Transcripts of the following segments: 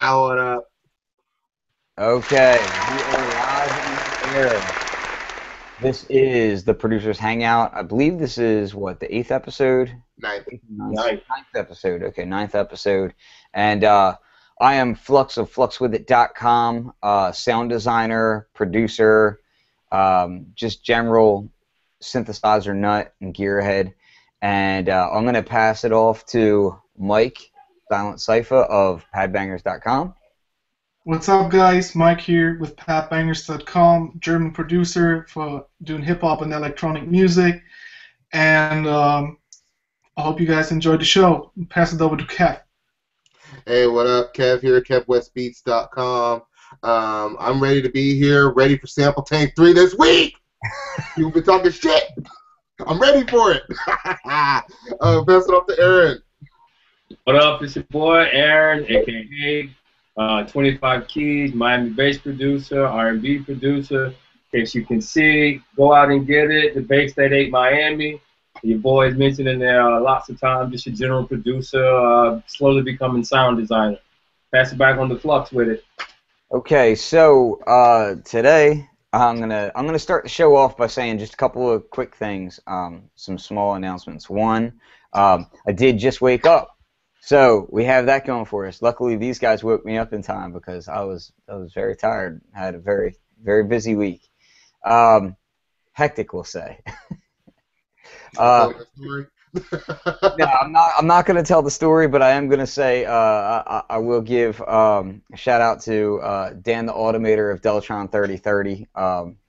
What up? Okay, we are live in the air. This is the Producers Hangout. I believe this is what, the eighth episode? Ninth. Eighth, ninth, Nice. ninth episode. Okay, ninth episode. And I am Flux of FluxWithIt.com, sound designer, producer, just general synthesizer nut and gearhead. And I'm going to pass it off to Mike, Silent Cypher of PadBangers.com. What's up, guys? Mike here with PatBangers.com, German producer for doing hip hop and electronic music, and I hope you guys enjoyed the show. Pass it over to Kev. Hey, what up? Kev here, KevWestBeats.com. I'm ready to be here, ready for Sample Tank 3 this week. You've been talking shit. I'm ready for it. Pass it off to Aaron. What up? It's your boy Aaron, aka 25 Keys, Miami bass producer, R&B producer. In case you can see, go out and get it. The Bass That Ate Miami. Your boy is mentioned in there lots of times. Just a general producer, slowly becoming sound designer. Pass it back on the Flux with it. Okay, so today I'm gonna start the show off by saying just a couple of quick things, some small announcements. One, I did just wake up, so we have that going for us. Luckily, these guys woke me up in time because I was very tired. I had a very busy week, hectic, we'll say. No, I'm not going to tell the story, but I am going to say I will give a shout out to Dan the Automator of Deltron 3030,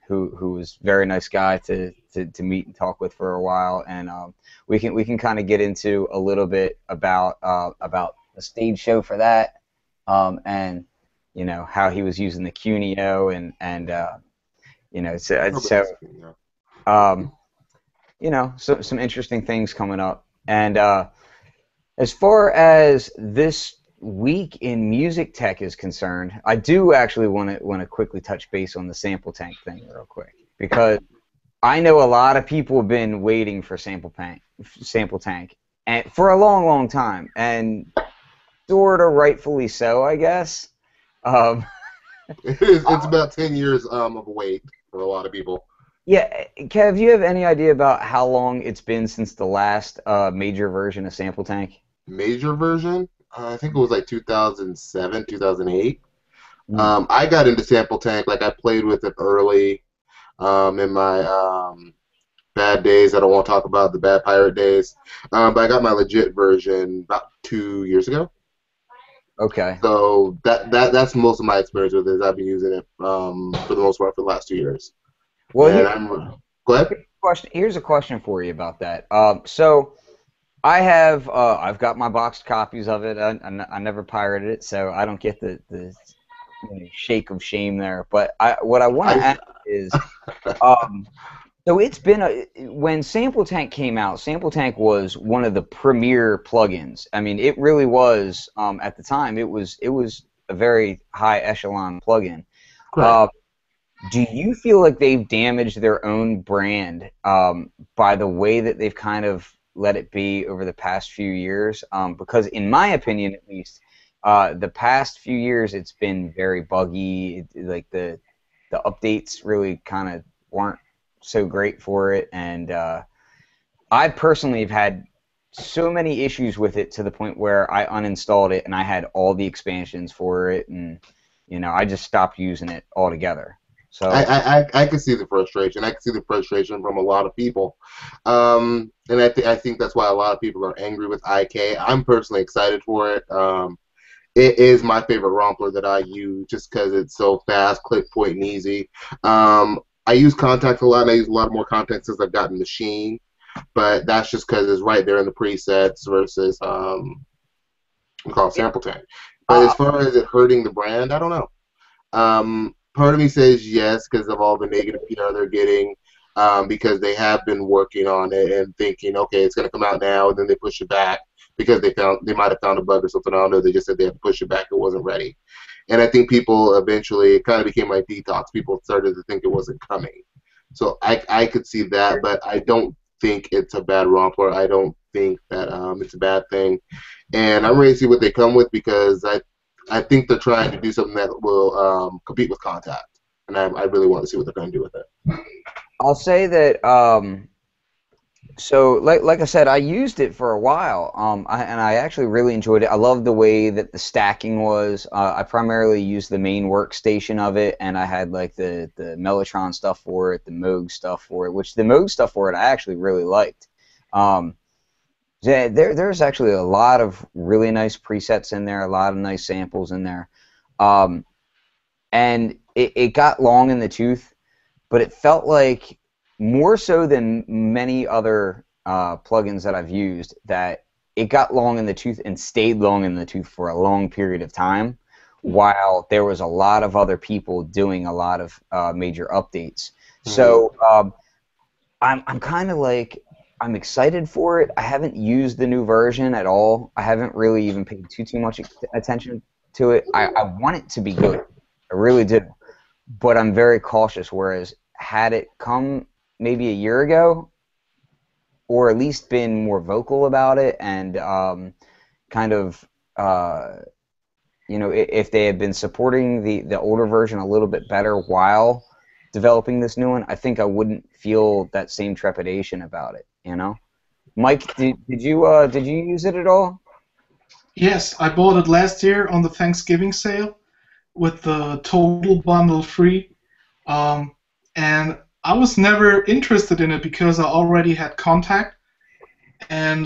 who was a very nice guy to meet and talk with for a while, and we can kind of get into a little bit about the stage show for that, and you know how he was using the Cuneo and you know you know, so some interesting things coming up. And as far as this week in music tech is concerned, I do actually want to quickly touch base on the sample tank thing real quick, because I know a lot of people have been waiting for sample tank, and for a long time, and sort of rightfully so, I guess. It's about 10 years of a wait for a lot of people. Yeah, Kev, do you have any idea about how long it's been since the last major version of Sample Tank? Major version? I think it was like 2007, 2008. I got into Sample Tank, like I played with it early in my bad days. I don't want to talk about the bad pirate days. But I got my legit version about 2 years ago. Okay. So that's most of my experience with it. I've been using it for the most part for the last 2 years. Well, go ahead. Here's a question for you about that. So I have I've got my boxed copies of it. I never pirated it, so I don't get the shake of shame there. But what I want to ask is, so it's been when Sample Tank came out. Sample Tank was one of the premier plugins. I mean, it really was. At the time, it was a very high echelon plugin. Do you feel like they've damaged their own brand by the way that they've kind of let it be over the past few years? Because in my opinion, at least, the past few years it's been very buggy. Like the updates really kind of weren't so great for it, and I personally have had so many issues with it to the point where I uninstalled it and I had all the expansions for it, and I just stopped using it altogether. So I can see the frustration. I can see the frustration from a lot of people, and I think that's why a lot of people are angry with IK. I'm personally excited for it. It is my favorite rompler that I use just because it's so fast, click, point, and easy. I use Contact a lot, and I use a lot more Contact since I've gotten Machine, but that's just because it's right there in the presets versus we call it Sample Tank. But as far as it hurting the brand, I don't know. Part of me says yes because of all the negative PR they're getting, because they have been working on it and thinking, okay, it's going to come out now, and then they push it back because they might have found a bug or something. I don't know. They just said they had to push it back. It wasn't ready. And I think people eventually, it kind of became like detox. People started to think it wasn't coming. So I could see that, but I don't think it's a bad rompler. I don't think that it's a bad thing. And I'm ready to see what they come with because I think they're trying to do something that will compete with Contact, and I really want to see what they're going to do with it. I'll say that. So, like I said, I used it for a while, and I actually really enjoyed it. I loved the way that the stacking was. I primarily used the main workstation of it, and I had like the Mellotron stuff for it, the Moog stuff for it, which the Moog stuff for it I actually really liked. Yeah, there's actually a lot of really nice presets in there, a lot of nice samples in there, and it got long in the tooth, but it felt like more so than many other plugins that I've used, that it got long in the tooth and stayed long in the tooth for a long period of time, while there was a lot of other people doing a lot of major updates. So I'm kind of like, I'm excited for it. I haven't used the new version at all. I haven't really even paid too much attention to it. I want it to be good. I really do. But I'm very cautious, whereas had it come maybe a year ago, or at least been more vocal about it, and kind of, if they had been supporting the older version a little bit better while developing this new one, I think I wouldn't feel that same trepidation about it. Mike, did you use it at all? Yes, I bought it last year on the Thanksgiving sale with the total bundle free, and I was never interested in it because I already had Contact, and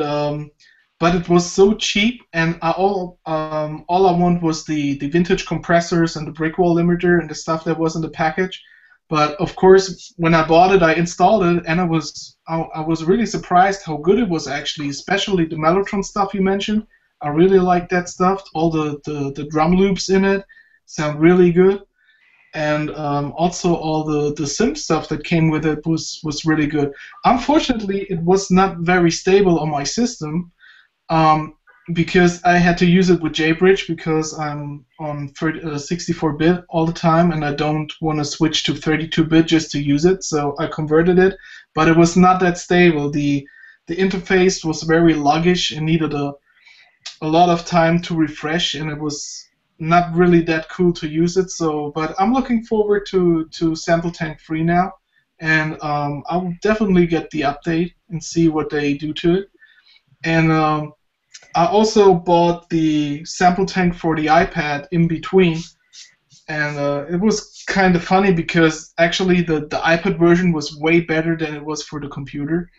but it was so cheap, and all I want was the vintage compressors and the brick wall limiter and the stuff that was in the package. But of course, when I bought it, I installed it, and I was really surprised how good it was actually, especially the Mellotron stuff you mentioned. I really like that stuff. All the drum loops in it sound really good. And also all the synth stuff that came with it was really good. Unfortunately, it was not very stable on my system because I had to use it with JBridge because I'm on 64-bit all the time, and I don't want to switch to 32-bit just to use it. So I converted it, but it was not that stable. The interface was very sluggish and needed a lot of time to refresh, and it was not really that cool to use it. So, but I'm looking forward to Sample Tank 3 now, and I'll definitely get the update and see what they do to it. And I also bought the Sample Tank for the iPad in between, and it was kind of funny because actually the iPad version was way better than it was for the computer.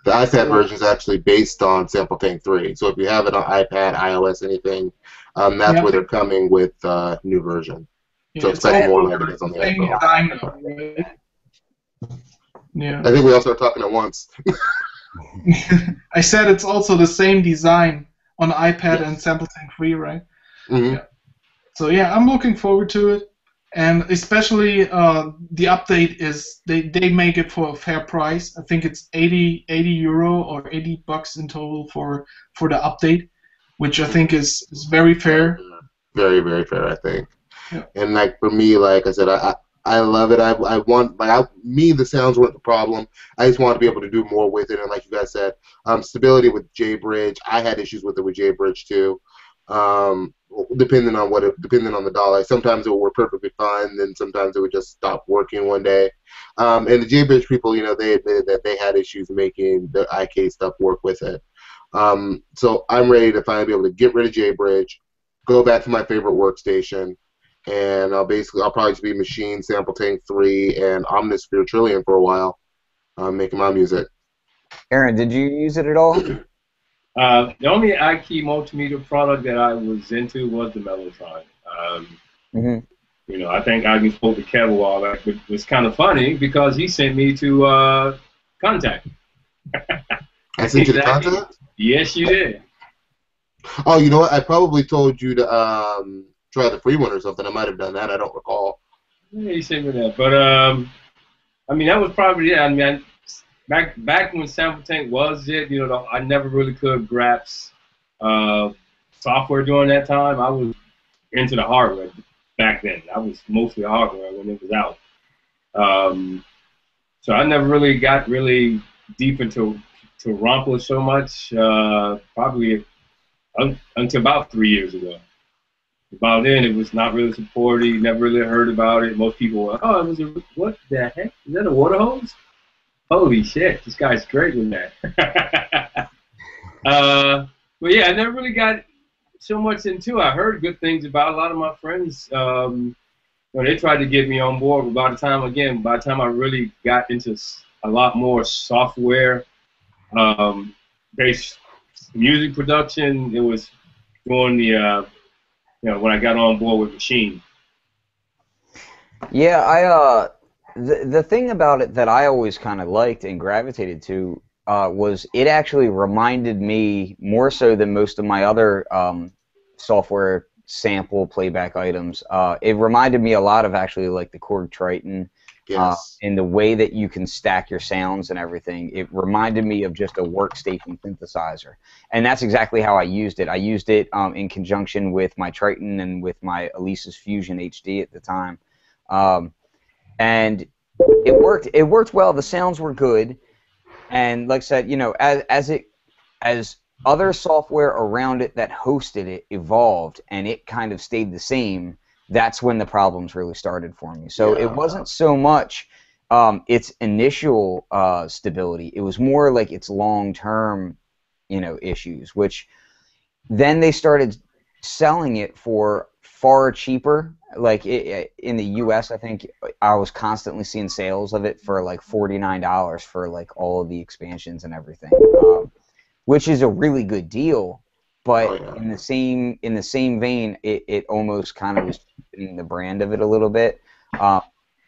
The iPad version is actually based on Sample Tank 3, so if you have it on iPad, iOS, anything, that's where they're coming with new version. Yeah, so expect more like it is on the iPhone. Right? Yeah. I think we all start talking at once. I said it's also the same design on iPad and Sample Tank 3, right? Mm-hmm. Yeah. So yeah, I'm looking forward to it, and especially the update is they make it for a fair price. I think it's 80 euro or $80 in total for the update, which I think is very fair. Very, very fair, I think. Yeah. And like for me, like I said, I love it. I want the sounds weren't the problem. I just wanted to be able to do more with it. And like you guys said, stability with JBridge. I had issues with it with JBridge too. Depending on the dollar. Sometimes it would work perfectly fine, then sometimes it would just stop working one day. And the JBridge people, they admitted that they had issues making the IK stuff work with it. So I'm ready to finally be able to get rid of JBridge, go back to my favorite workstation, and I'll probably just be Machine, Sample Tank 3, and Omnisphere Trillion for a while, making my music. Aaron, did you use it at all? The only iKey multimeter product that I was into was the Mellotron. I think I even spoke to Kevin while back, but it was kind of funny because he sent me to Contact. I sent you to Contact? Yes, you did. Oh, you know what? I probably told you to try the free one or something. I might have done that. I don't recall. Yeah, you sent me that. But, that was probably it. I mean, back when Sample Tank was it, I never really could grasp software during that time. I was into the hardware back then. I was mostly hardware when it was out. So I never really got really deep into Rumpler so much, probably until about 3 years ago. About then, it was not really supported. You never really heard about it. Most people were, oh, it was a, what the heck? Is that a water hose? Holy shit, this guy's great with that. But yeah, I never really got so much into it. I heard good things about it. A lot of my friends, they tried to get me on board. But by the time I really got into a lot more software based music production, it was during the when I got on board with Machine. Yeah, the thing about it that I always kind of liked and gravitated to was it actually reminded me more so than most of my other software sample playback items. It reminded me a lot of actually like the Korg Triton. Yes. In the way that you can stack your sounds and everything. It reminded me of just a workstation synthesizer. And that's exactly how I used it. I used it in conjunction with my Triton and with my Alesis Fusion HD at the time. And it worked. It worked well. The sounds were good. And like I said, as other software around it that hosted it evolved and it kind of stayed the same, that's when the problems really started for me. So it wasn't so much its initial stability. It was more like its long-term, issues, which then they started selling it for far cheaper. Like in the U.S., I think I was constantly seeing sales of it for like $49 for like all of the expansions and everything, which is a really good deal. But in the same vein, it almost kind of was cheapening the brand of it a little bit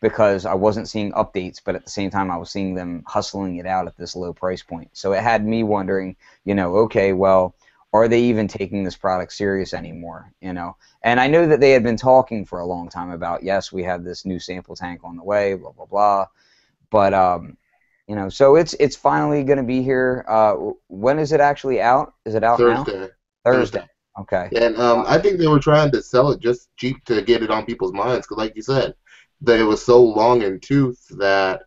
because I wasn't seeing updates, but at the same time I was seeing them hustling it out at this low price point. So it had me wondering, okay, well, are they even taking this product serious anymore? And I know that they had been talking for a long time about, yes, we have this new sample tank on the way, blah blah blah, but so it's finally going to be here. When is it actually out? Is it out now? Thursday. Okay. And I think they were trying to sell it just cheap to get it on people's minds, because like you said, that it was so long in tooth that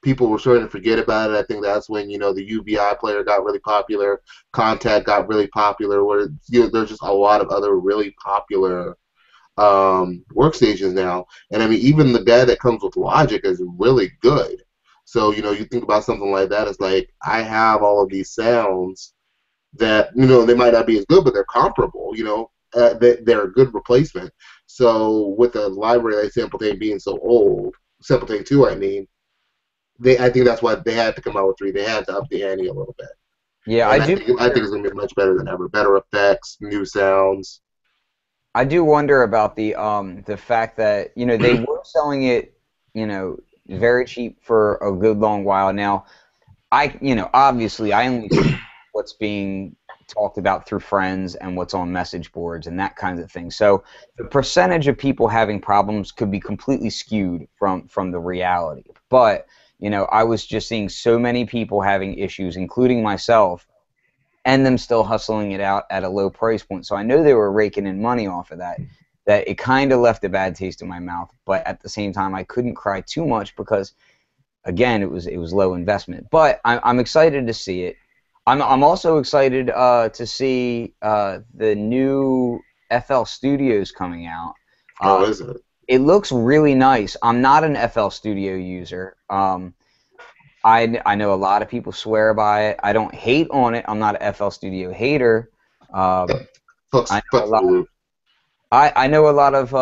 people were starting to forget about it. I think that's when, the UBI player got really popular, Contact got really popular, where there's just a lot of other really popular workstations now. And I mean, even the guy that comes with Logic is really good. So, you think about something like that, it's like, I have all of these sounds that, they might not be as good, but they're comparable, they're a good replacement. So with a library like Sampletane being so old, Sampletane 2, I mean, I think that's why they had to come out with 3. They had to up the ante a little bit. Yeah, I think it's going to be much better than ever. Better effects, new sounds. I do wonder about the fact that, they were selling it, very cheap for a good long while now. Obviously I only what's being talked about through friends and what's on message boards and that kind of thing. So the percentage of people having problems could be completely skewed from the reality. But, I was just seeing so many people having issues, including myself, and them still hustling it out at a low price point. So I know they were raking in money off of that it kind of left a bad taste in my mouth. But at the same time, I couldn't cry too much because, again, it was low investment. But I'm excited to see it. I'm also excited to see the new FL Studios coming out. How is it? It looks really nice. I'm not an FL Studio user. I know a lot of people swear by it. I don't hate on it. I'm not an FL Studio hater. I know a lot of.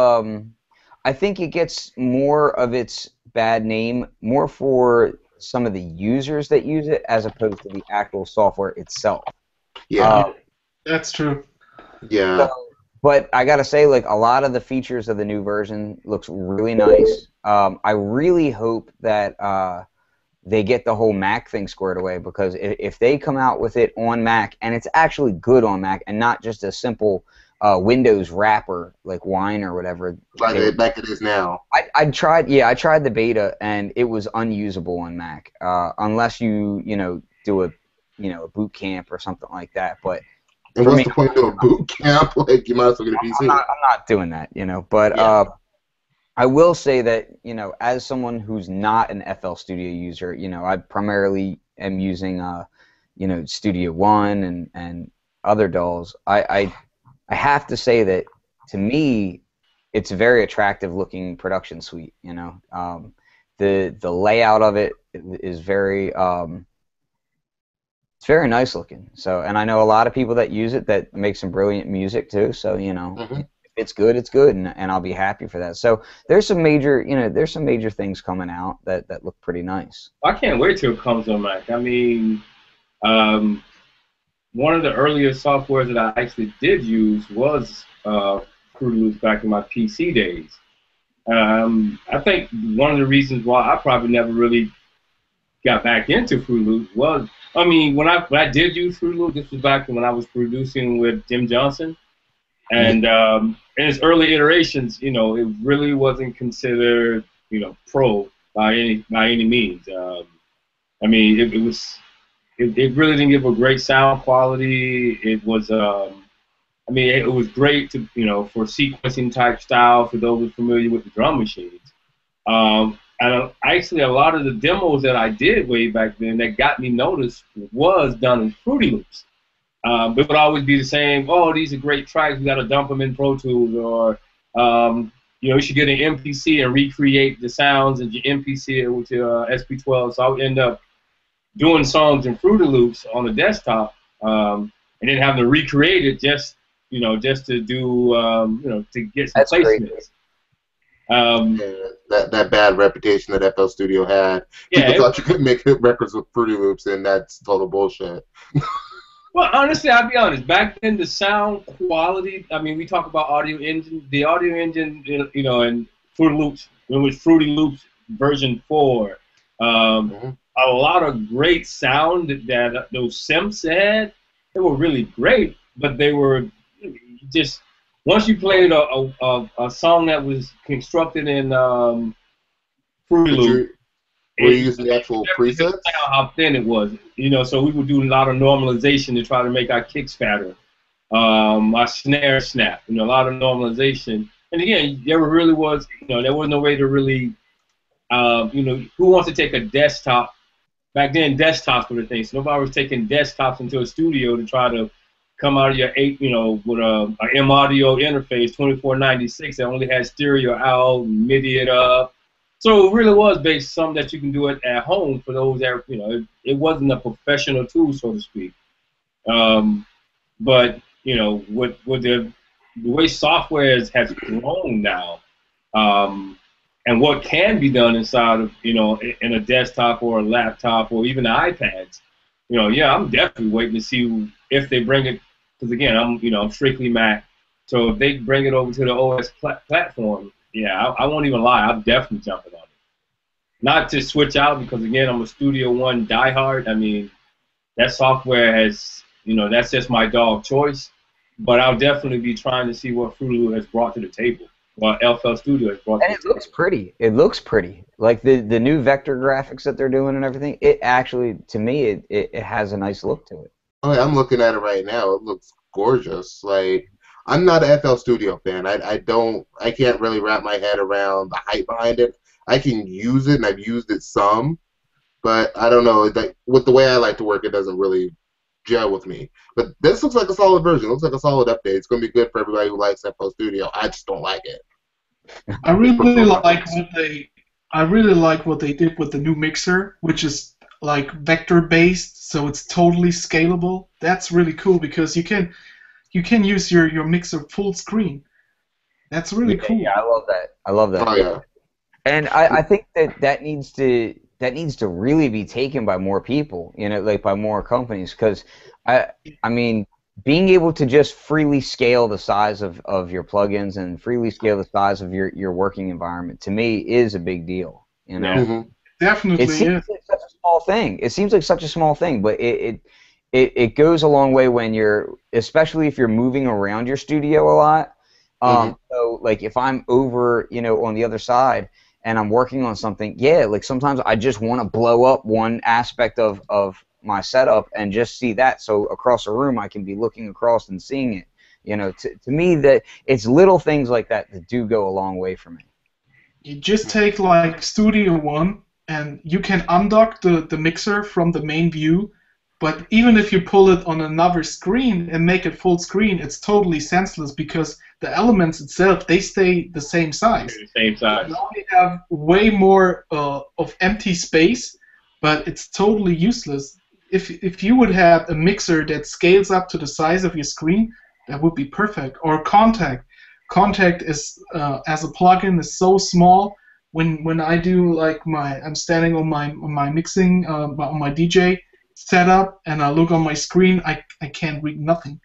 I think it gets more of its bad name more for some of the users that use it as opposed to the actual software itself. Yeah, that's true. Yeah. But I gotta say, like, a lot of the features of the new version looks really nice. I really hope that they get the whole Mac thing squared away, because if they come out with it on Mac and it's actually good on Mac and not just a simple Windows wrapper like Wine or whatever, like it is now. I tried the beta and it was unusable on Mac unless you do a boot camp or something like that. But and what's the point of a boot camp? Like, you might as well get a PC. I'm not doing that, But yeah. I will say that, as someone who's not an FL Studio user, I primarily am using, Studio One and other DAWs. I have to say that to me, it's a very attractive looking production suite. You know, the layout of it is very it's very nice looking. So, and I know a lot of people that use it that make some brilliant music too. So, you know, if it's good, and I'll be happy for that. So, there's some major, you know, there's some major things coming out that look pretty nice. I can't wait till it comes on Mac. I mean, one of the earlier softwares that I actually did use was Fruity Loops back in my PC days. I think one of the reasons why I probably never really got back into Fruity Loops was, I mean, when I did use Fruity Loops, this was back when I was producing with Jim Johnson, and in its early iterations, you know, it really wasn't considered, you know, pro by any means. I mean, it really didn't give a great sound quality. It was I mean, it was great to, you know, for sequencing type style for those who are familiar with the drum machines. And actually, a lot of the demos that I did way back then that got me noticed was done in Fruity Loops. It would always be the same. Oh, these are great tracks. We got to dump them in Pro Tools, or you know, you should get an MPC and recreate the sounds in your MPC with your SP12. So I would end up doing songs in Fruity Loops on the desktop, and then having to recreate it just, you know, just to do, you know, to get some placements. That bad reputation that FL Studio had. People thought you could make hit records with Fruity Loops, and that's total bullshit. Well, honestly, I'll be honest. Back then, the sound quality, I mean, we talk about audio engine. The audio engine, you know, and Fruity Loops, it was Fruity Loops version 4. A lot of great sound that those synths had, they were really great, but they were just, once you played a song that was constructed in Fruity Loops, were you using the actual presets? How thin it was, you know. So we would do a lot of normalization to try to make our kicks fatter, our snare snap, you know, a lot of normalization. And again, there really was, you know, there was no way to really, you know, who wants to take a desktop? Back then, desktops were the thing. So nobody was taking desktops into a studio to try to come out of your you know, with a M audio interface 2496 that only had stereo out, MIDI it up. So it really was based something that you can do it at home for those that, you know, it wasn't a professional tool, so to speak. But, you know, with the way software has grown now, and what can be done inside of, you know, in a desktop or a laptop or even iPads, you know, yeah, I'm definitely waiting to see if they bring it, because again, I'm strictly Mac. So if they bring it over to the OS platform, yeah, I won't even lie, I'm definitely jumping on it. Not to switch out, because again, I'm a Studio One diehard. I mean, that software has, you know, that's just my dog choice. But I'll definitely be trying to see what Fruity Loop has brought to the table. What FL Studio has brought. And it looks pretty. It looks pretty. Like the new vector graphics that they're doing and everything. It actually, to me, it has a nice look to it. Oh, yeah, I'm looking at it right now. It looks gorgeous. Like, I'm not an FL Studio fan. I can't really wrap my head around the hype behind it. I can use it, and I've used it some, but I don't know. Like, with the way I like to work, it doesn't really gel with me. But this looks like a solid version. It looks like a solid update. It's going to be good for everybody who likes FL Studio. I just don't like it. I really like what they did with the new mixer, which is like vector based, so it's totally scalable. That's really cool because you can use your mixer full screen. That's really cool. Yeah, I love that. I love that. Oh yeah. And I think that needs to really be taken by more people, you know, like by more companies, because I mean, being able to just freely scale the size of your plugins and freely scale the size of your working environment, to me, is a big deal. You know, Definitely. It seems like such a small thing. It seems like such a small thing, but it goes a long way when you're, especially if you're moving around your studio a lot. So like if I'm over, you know, on the other side and I'm working on something, yeah, like sometimes I just want to blow up one aspect of my setup and just see that, so across a room I can be looking across and seeing it. You know, to me, that it's little things like that do go a long way for me. You just take like Studio One and you can undock the mixer from the main view, but even if you pull it on another screen and make it full screen, it's totally senseless because the elements itself, they stay the same size. The same size. Now we have way more of empty space, but it's totally useless. If you would have a mixer that scales up to the size of your screen, that would be perfect. Or Contact. Contact is as a plugin is so small. When I do like I'm standing on my mixing on my DJ setup and I look on my screen, I can't read nothing.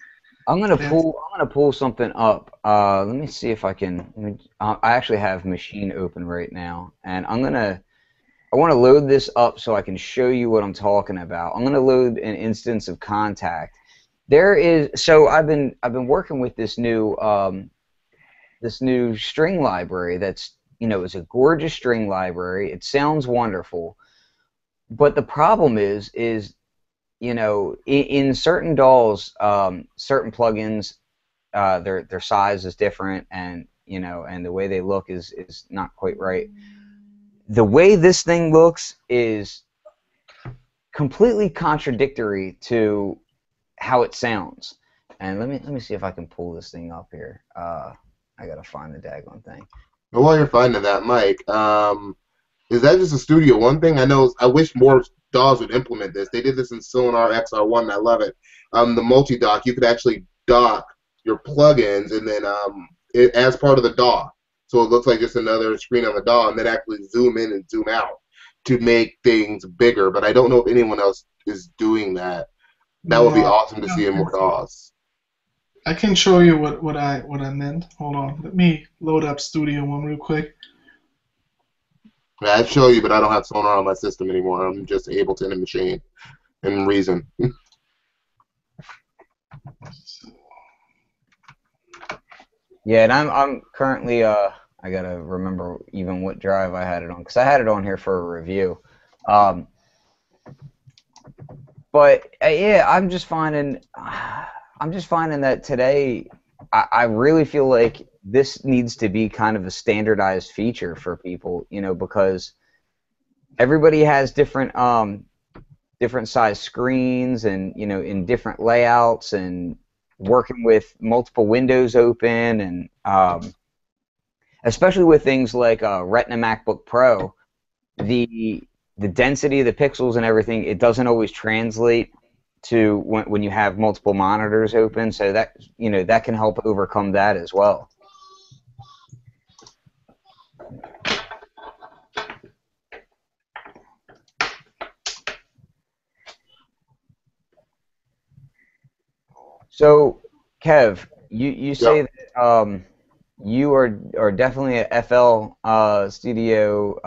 I'm gonna pull something up. Let me see if I can. I actually have Machine open right now, and I want to load this up so I can show you what I'm talking about. I'm gonna load an instance of Contact. I've been working with this new string library that's, it's a gorgeous string library. It sounds wonderful, but the problem is in certain DAWs, certain plugins, their size is different, and and the way they look is not quite right. The way this thing looks is completely contradictory to how it sounds. And let me see if I can pull this thing up here. I gotta find the daggone thing. Well, while you're finding that, Mike, is that just a Studio One thing? I wish more DAWs would implement this. They did this in Sonar XR1, and I love it. The multi-dock, you could actually dock your plugins, and then as part of the DAW, so it looks like just another screen on the DAW, and then actually zoom in and zoom out to make things bigger. But I don't know if anyone else is doing that. That would be awesome to see in more DAWs. I can show you what I meant. Hold on, let me load up Studio One real quick. Yeah, I'd show you, but I don't have Sonar on my system anymore. I'm just Ableton and Machine and Reason. Yeah, and I'm currently I gotta remember even what drive I had it on, because I had it on here for a review. But yeah, I'm just finding that today I really feel like this needs to be kind of a standardized feature for people, because everybody has different size screens, and in different layouts, and working with multiple windows open, and especially with things like Retina MacBook Pro, the density of the pixels and everything, it doesn't always translate to when you have multiple monitors open, so that that can help overcome that as well. So, Kev, you say that you are definitely a FL Studio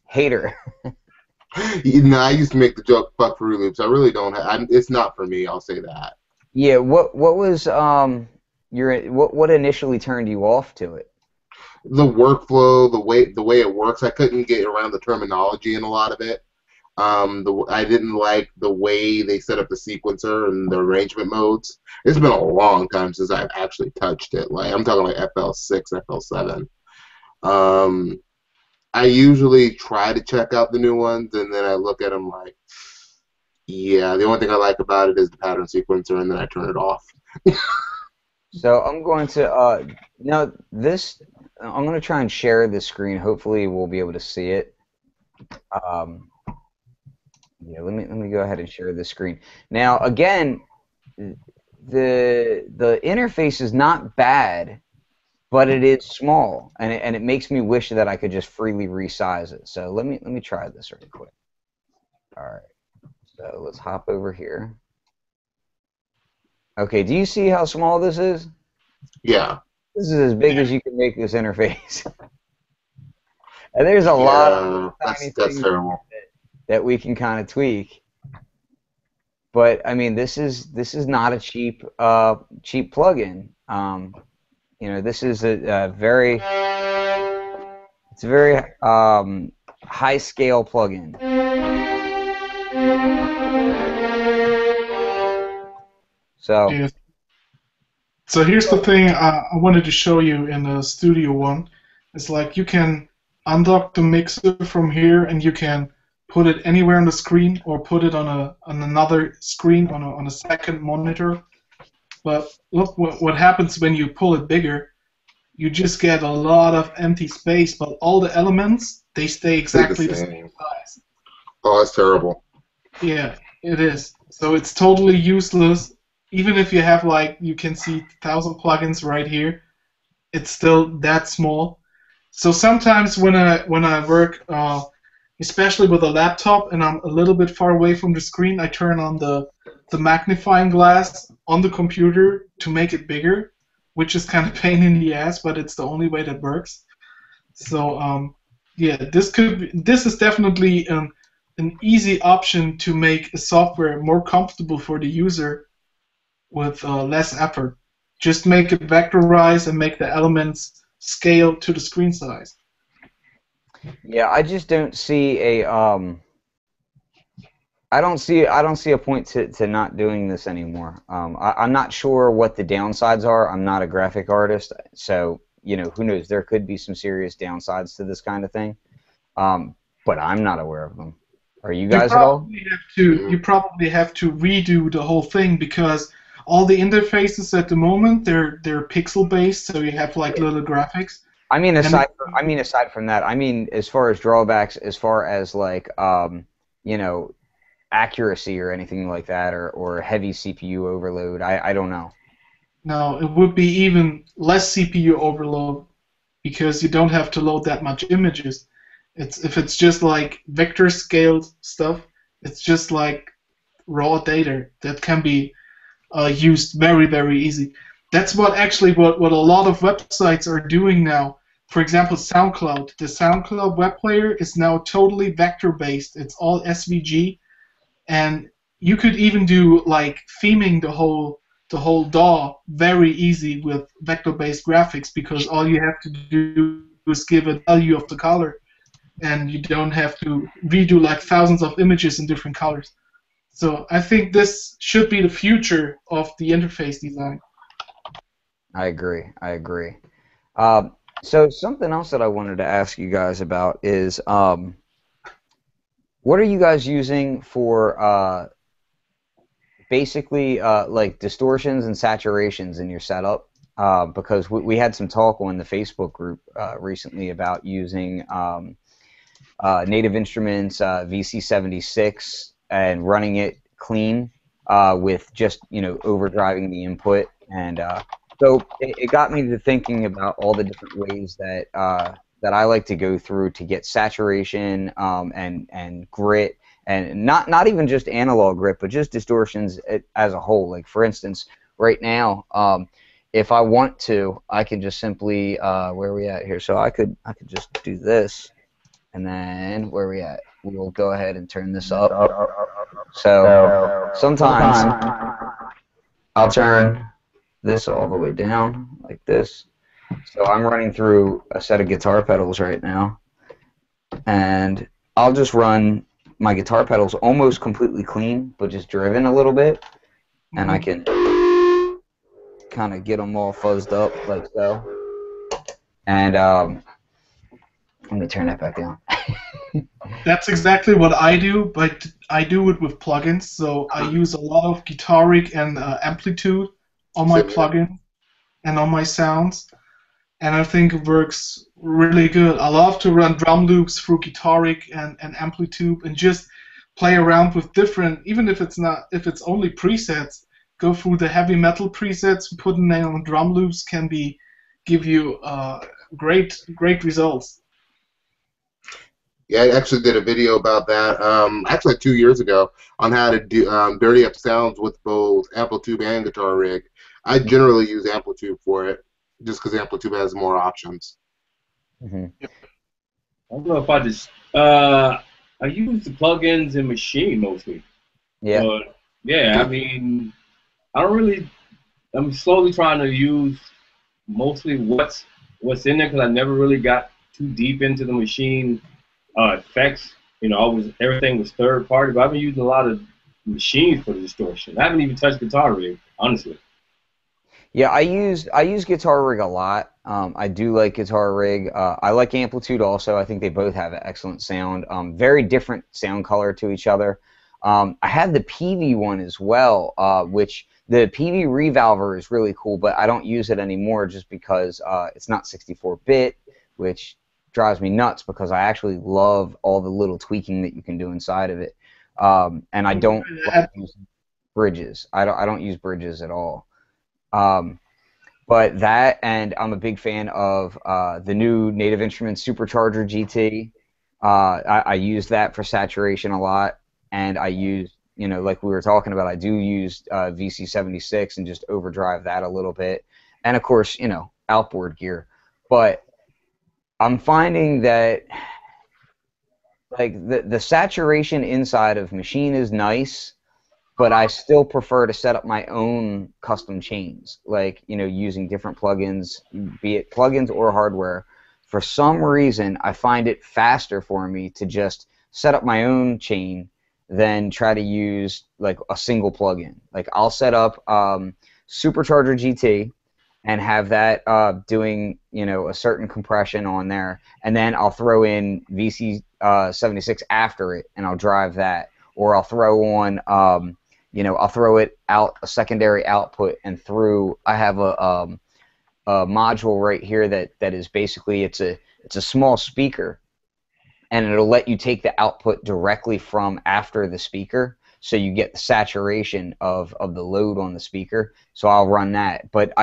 hater. I used to make the joke "fuck Fruit Loops." I really don't have. It's not for me. I'll say that. Yeah. What was what initially turned you off to it? The workflow, the way it works. I couldn't get around the terminology in a lot of it. I didn't like the way they set up the sequencer and the arrangement modes. It's been a long time since I've actually touched it. Like I'm talking like FL6, FL7. I usually try to check out the new ones, and then I look at them like, yeah, the only thing I like about it is the pattern sequencer, and then I turn it off. So I'm going to this. I'm going to try and share this screen. Hopefully, we'll be able to see it. Yeah, let me go ahead and share this screen. Now, again, the interface is not bad, but it is small, and it makes me wish that I could just freely resize it. So let me try this really quick. All right, so let's hop over here. Okay, do you see how small this is? Yeah. This is as big as you can make this interface. And there's a lot of tiny things that we can kind of tweak. But I mean, this is not a cheap plugin. This is a very high scale plugin. So. Yeah. So here's the thing I wanted to show you in the Studio One. It's like you can undock the mixer from here, and you can put it anywhere on the screen, or put it on another screen on a second monitor. But look what happens when you pull it bigger. You just get a lot of empty space, but all the elements, they stay Stay the exactly the same same. size. Oh, that's terrible. Yeah, it is. So it's totally useless. Even if you have like, you can see 1,000 plugins right here, it's still that small. So sometimes when I work, especially with a laptop, and I'm a little bit far away from the screen, I turn on the magnifying glass on the computer to make it bigger, which is kind of pain in the ass, but it's the only way that works. So yeah, this is definitely an easy option to make a software more comfortable for the user with less effort. Just make it vectorize and make the elements scale to the screen size. Yeah, I just don't see a I don't see a point to not doing this anymore. I'm not sure what the downsides are. I'm not a graphic artist, so who knows? There could be some serious downsides to this kind of thing, but I'm not aware of them. Are you You guys at all? probably have to you probably have to redo the whole thing because all the interfaces at the moment they're pixel based, so you have like little graphics. I mean, And aside from that, I mean, as far as drawbacks, as far as like, you know, accuracy or anything like that, or heavy CPU overload, I don't know. now it would be even less CPU overload because you don't have to load that much images. If it's just like vector scaled stuff, it's just like raw data that can be used very easy. That's what a lot of websites are doing now. For example, SoundCloud. The SoundCloud web player is now totally vector based. It's all SVG, and you could even do like theming the whole DAW very easy with vector based graphics because all you have to do is give a value of the color, and you don't have to redo like thousands of images in different colors. So I think this should be the future of the interface design. I agree. I agree. So something else that I wanted to ask you guys about is, what are you guys using for basically like distortions and saturations in your setup? Because we had some talk on the Facebook group recently about using Native Instruments VC76 and running it clean with just overdriving the input, and so it got me to thinking about all the different ways that I like to go through to get saturation and grit, and not even just analog grit, but just distortions as a whole. Like for instance, right now, if I want to, I can just simply where are we at here? So I could just do this, and then where are we at? We'll go ahead and turn this up. So sometimes I'll turn this all the way down like this. So I'm running through a set of guitar pedals right now, and I'll just run my guitar pedals almost completely clean, but just driven a little bit, and I can kind of get them all fuzzed up like so. And let me turn that back down. That's exactly what I do, but I do it with plugins. So I use a lot of Guitaric and Amplitude on my plugin and on my sounds, and I think it works really good. I love to run drum loops through Guitaric and Amplitude and just play around with different, even if it's only presets. Go through the heavy metal presets, putting them on drum loops can give you great results. Yeah, I actually did a video about that actually like 2 years ago on how to do dirty up sounds with both Amplitude and Guitar Rig. I generally use Amplitude for it just because Amplitude has more options. Mm-hmm. I don't know if I use the plugins in Machine mostly. Yeah. But yeah, I mean, I'm slowly trying to use mostly what's in there because I never really got too deep into the Machine effects. Everything was third party, but I've been using a lot of machines for the distortion. I haven't even touched Guitar Rig, honestly. Yeah, I use Guitar Rig a lot. I do like Guitar Rig. I like Amplitude also. I think they both have an excellent sound. Very different sound color to each other. I had the PV one as well, which the PV revalver is really cool, but I don't use it anymore just because it's not 64-bit, which drives me nuts because I actually love all the little tweaking that you can do inside of it. And I don't like using bridges. I don't use bridges at all. But that, and I'm a big fan of the new Native Instruments Supercharger GT. I use that for saturation a lot, and I use, like we were talking about, I do use VC76 and just overdrive that a little bit. And of course, outboard gear. But I'm finding that like the saturation inside of Machine is nice, but I still prefer to set up my own custom chains, like, using different plugins, be it plugins or hardware. For some reason, I find it faster for me to just set up my own chain than try to use like a single plugin. Like, I'll set up Supercharger GT and have that doing, a certain compression on there, and then I'll throw in VC76 after it, and I'll drive that, or I'll throw on I'll throw it out a secondary output and through. I have a module right here that is basically it's a small speaker, and it'll let you take the output directly from after the speaker, so you get the saturation of the load on the speaker. So I'll run that, but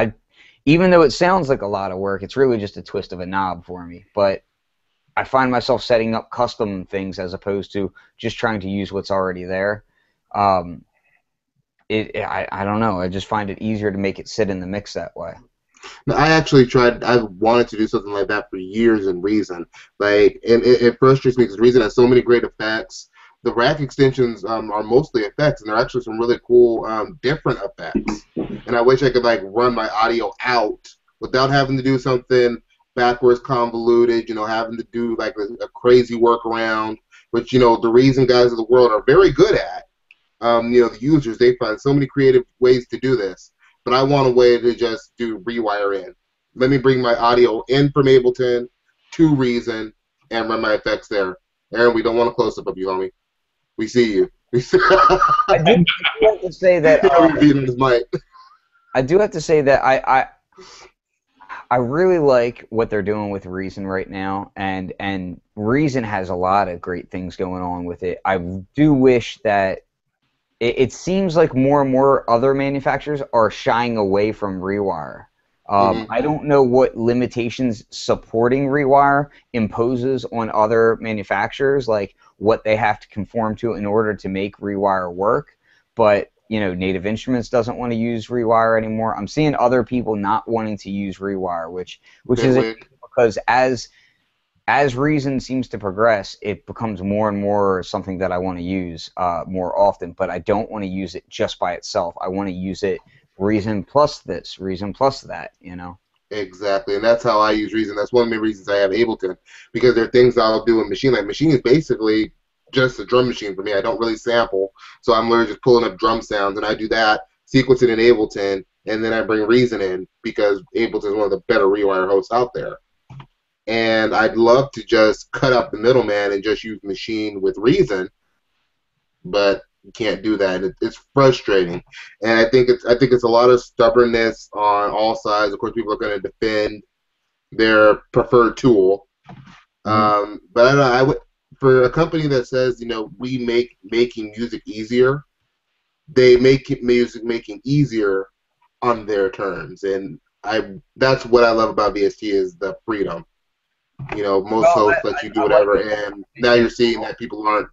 even though it sounds like a lot of work, it's really just a twist of a knob for me. But I find myself setting up custom things as opposed to just trying to use what's already there. I don't know. I just find it easier to make it sit in the mix that way. I actually tried. I wanted to do something like that for years in Reason. Like, and it frustrates me because Reason has so many great effects. The rack extensions are mostly effects, and they're actually some really cool, different effects. And I wish I could like run my audio out without having to do something backwards convoluted. Having to do like a crazy workaround, which the Reason guys of the world are very good at. The users, they find so many creative ways to do this. But I want a way to just do rewire in. Let me bring my audio in from Ableton to Reason and run my effects there. Aaron, we don't want a close-up of you, homie. We see you. I do have to say that I do have to say that I really like what they're doing with Reason right now, and Reason has a lot of great things going on with it. I do wish that it seems like more and more other manufacturers are shying away from Rewire. I don't know what limitations supporting Rewire imposes on other manufacturers, like what they have to conform to in order to make Rewire work. But Native Instruments doesn't want to use Rewire anymore. I'm seeing other people not wanting to use Rewire, which is because as Reason seems to progress, it becomes more and more something that I want to use more often. But I don't want to use it just by itself. I want to use it Reason plus this, Reason plus that. Exactly, and that's how I use Reason. That's one of the main reasons I have Ableton, because there are things I'll do in Machine. Like, Machine is basically just a drum machine for me. I don't really sample, so I'm literally just pulling up drum sounds, and I do that, sequence it in Ableton, and then I bring Reason in, because Ableton is one of the better rewire hosts out there. And I'd love to just cut out the middleman and just use Machine with Reason, but you can't do that. It's frustrating, and I think it's a lot of stubbornness on all sides. Of course, people are going to defend their preferred tool, but I don't know. For a company that says, we make making music easier, they make music making easier on their terms, and that's what I love about VST is the freedom. Most hosts let you do whatever, and now you're seeing that people aren't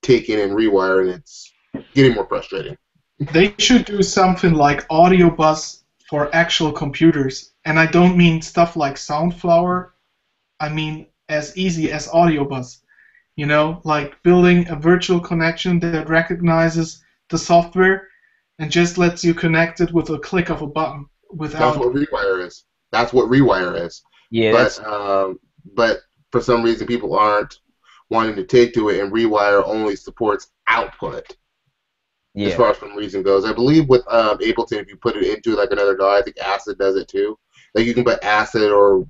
taking in Rewire, and it's getting more frustrating. They should do something like audio bus for actual computers, and I don't mean stuff like Soundflower. I mean as easy as audio bus. Like building a virtual connection that recognizes the software and just lets you connect it with a click of a button. That's what Rewire is. That's what Rewire is. Yeah. But for some reason, people aren't wanting to take to it, and Rewire only supports output. Yeah. As far as some reason goes, I believe with Ableton, if you put it into like another DAW, I think Acid does it too. Like, you can put Acid or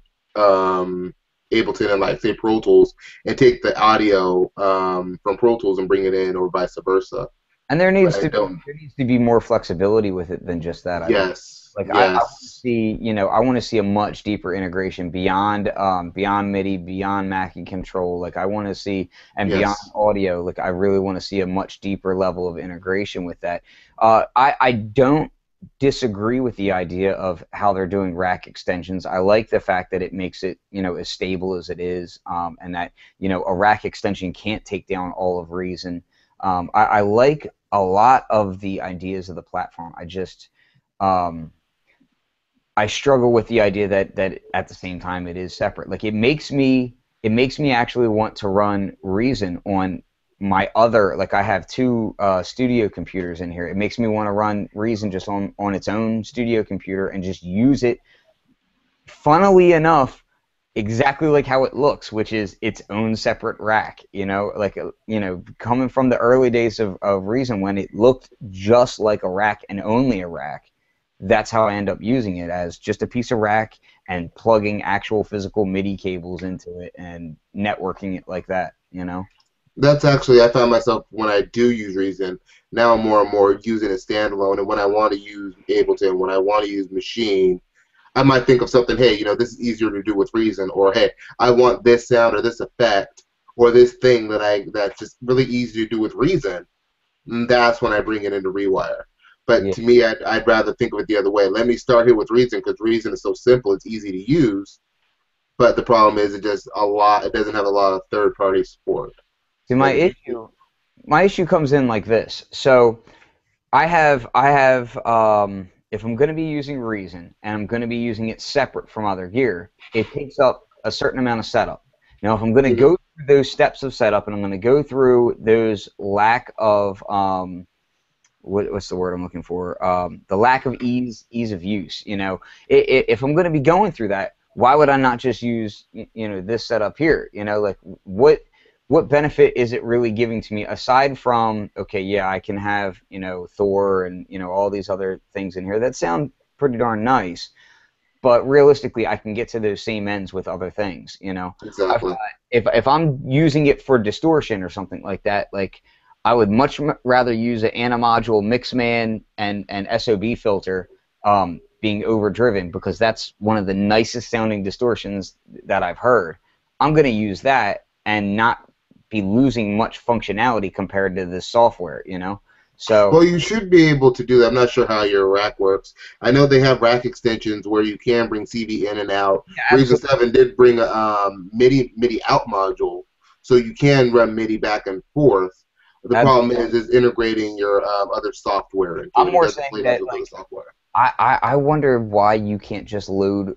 Ableton and like say Pro Tools and take the audio from Pro Tools and bring it in, or vice versa. And But I don't. there needs to be more flexibility with it than just that. I believe. Yes, Like I want to yes, see, I want to see a much deeper integration beyond beyond MIDI, beyond Mac and control. Like I want to see, and beyond yes. audio. Like I really want to see a much deeper level of integration with that. I don't disagree with the idea of how they're doing rack extensions. I like the fact that it makes it, as stable as it is, and that, a rack extension can't take down all of Reason. I like a lot of the ideas of the platform. Um, I struggle with the idea that at the same time it is separate. Like it makes me actually want to run Reason on my other, like I have two studio computers in here. It makes me want to run Reason just on its own studio computer and just use it, funnily enough, exactly like how it looks, which is its own separate rack. Like coming from the early days of Reason when it looked just like a rack and only a rack. That's how I end up using it, as just a piece of rack and plugging actual physical MIDI cables into it and networking it like that. That's actually, I find myself when I do use Reason, now I'm more and more using it standalone. And when I want to use Ableton, when I want to use Machine, I might think of something, hey, this is easier to do with Reason, or hey, I want this sound or this effect or this thing that's just really easy to do with Reason. And that's when I bring it into Rewire. But Yeah. to me, I'd rather think of it the other way. Let me start here with Reason because Reason is so simple, it's easy to use. But the problem is it doesn't have a lot of third-party support. See, Like, my issue comes in like this. So I have if I'm going to be using Reason and I'm going to be using it separate from other gear, it takes up a certain amount of setup. Now, if I'm going to go through those steps of setup and I'm going to go through those lack of what's the word I'm looking for? The lack of ease of use. If I'm going to be going through that, why would I not just use this setup here? Like what benefit is it really giving to me aside from, okay, yeah, I can have Thor and all these other things in here that sound pretty darn nice, but realistically I can get to those same ends with other things. exactly. If I'm using it for distortion or something like that, like I would much rather use an Animodule Mixman and SOB filter being overdriven, because that's one of the nicest sounding distortions that I've heard. I'm going to use that and not be losing much functionality compared to this software, So Well, you should be able to do that. I'm not sure how your rack works. I know they have rack extensions where you can bring CV in and out. yeah, Reason absolutely. 7 did bring a MIDI out module, so you can run MIDI back and forth. The problem is integrating your other software into I'm it. It more doesn't saying play much that, with other like, software. I wonder why you can't just load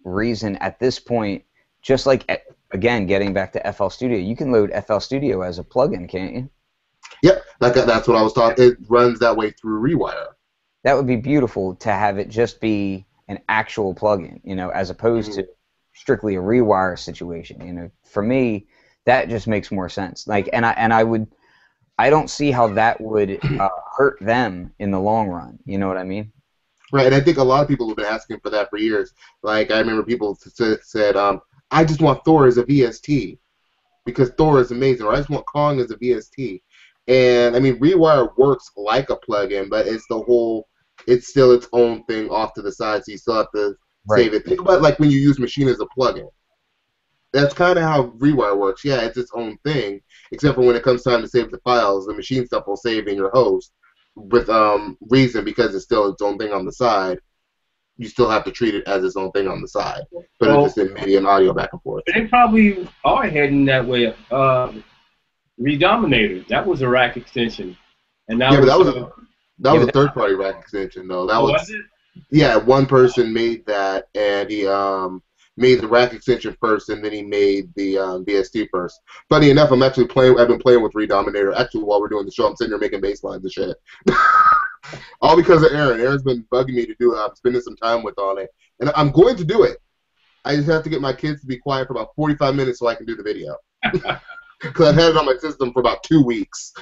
Reason at this point, just like, again, getting back to FL Studio. You can load FL Studio as a plugin, can't you? Yep, that's what I was talking. It runs that way through Rewire. That would be beautiful to have it just be an actual plugin, as opposed to strictly a rewire situation. For me, that just makes more sense. Like, I don't see how that would hurt them in the long run. You know what I mean? Right, and I think a lot of people have been asking for that for years. Like, I remember people said, I just want Thor as a VST because Thor is amazing, or I just want Kong as a VST. And, I mean, Rewire works like a plugin, but it's still its own thing off to the side, so you still have to Right. save it. Think about it like when you use Machine as a plugin. That's kind of how Rewire works. Yeah, it's its own thing, except for when it comes time to save the files, the Machine stuff will save in your host. With Reason, because it's still its own thing on the side, you still have to treat it as its own thing on the side. But it's just in MIDI and audio back and forth. They probably are heading that way. Redominator, that was a rack extension, and that Yeah, but was that Yeah, was a but third-party rack extension, though. That was was it? Yeah, one person made that, and he made the rack extension first, and then he made the VST first. Funny enough, I've been playing with Redominator. Actually, while we're doing the show, I'm sitting here making bass lines and shit. All because of Aaron. Aaron's been bugging me to do it. I'm spending some time with on it, and I'm going to do it. I just have to get my kids to be quiet for about 45 minutes so I can do the video. Because I've had it on my system for about 2 weeks.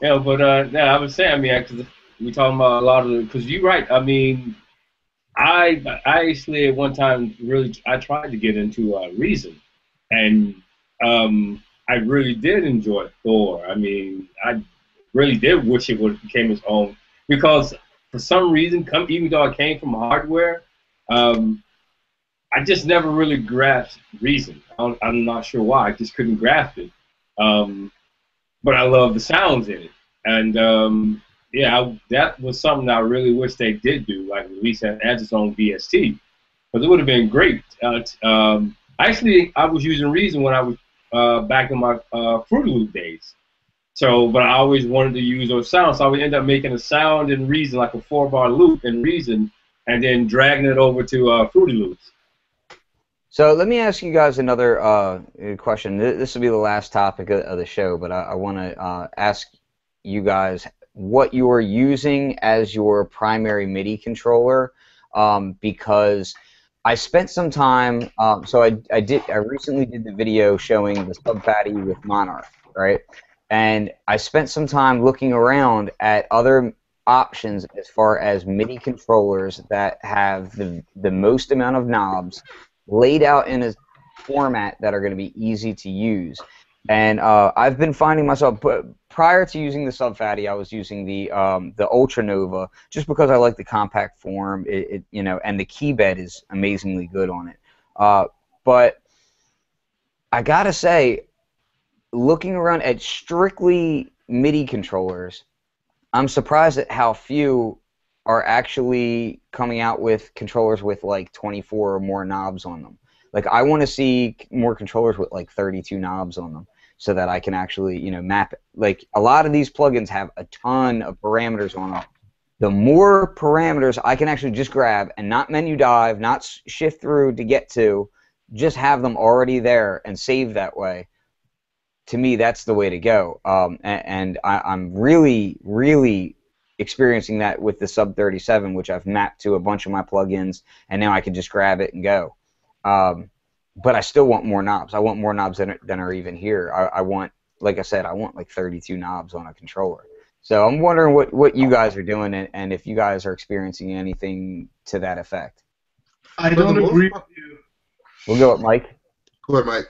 Yeah, but yeah, I was saying, I mean, 'cause we talking about a lot of, because you're right. I mean, I actually at one time really I tried to get into Reason, and I really did enjoy Thor. I mean, I really did wish it would have became its own because for some reason, even though it came from hardware, um, I just never really grasped Reason. I'm not sure why. I just couldn't grasp it. Um, but I love the sounds in it, and yeah, that was something I really wish they did do, like release it as its own VST, because it would have been great. Actually, I was using Reason when I was back in my Fruity Loop days. So, but I always wanted to use those sounds. So I would end up making a sound in Reason, like a 4-bar loop in Reason, and then dragging it over to Fruity Loops. So let me ask you guys another question. This will be the last topic of the show, but I want to ask you guys what you are using as your primary MIDI controller, because I spent some time. So I recently did the video showing the Sub Fatty with Monarch, right? And I spent some time looking around at other options as far as MIDI controllers that have the most amount of knobs laid out in a format that are going to be easy to use. And I've been finding myself, prior to using the Sub Fatty, I was using the Ultra Nova just because I like the compact form, you know, and the key bed is amazingly good on it. But I gotta say, looking around at strictly MIDI controllers, I'm surprised at how few are actually coming out with controllers with like 24 or more knobs on them. Like I want to see more controllers with like 32 knobs on them so that I can actually, you know, map it. Like a lot of these plugins have a ton of parameters on them. The more parameters I can actually just grab and not menu dive, not shift through to get to, just have them already there and save that way. To me, that's the way to go. And I'm really, really experiencing that with the Sub 37, which I've mapped to a bunch of my plugins, and now I can just grab it and go. But I still want more knobs. I want more knobs than are even here. I want, like I said, I want like 32 knobs on a controller. So I'm wondering what you guys are doing and if you guys are experiencing anything to that effect. I don't agree with you. We'll go with Mike. Go ahead, Mike.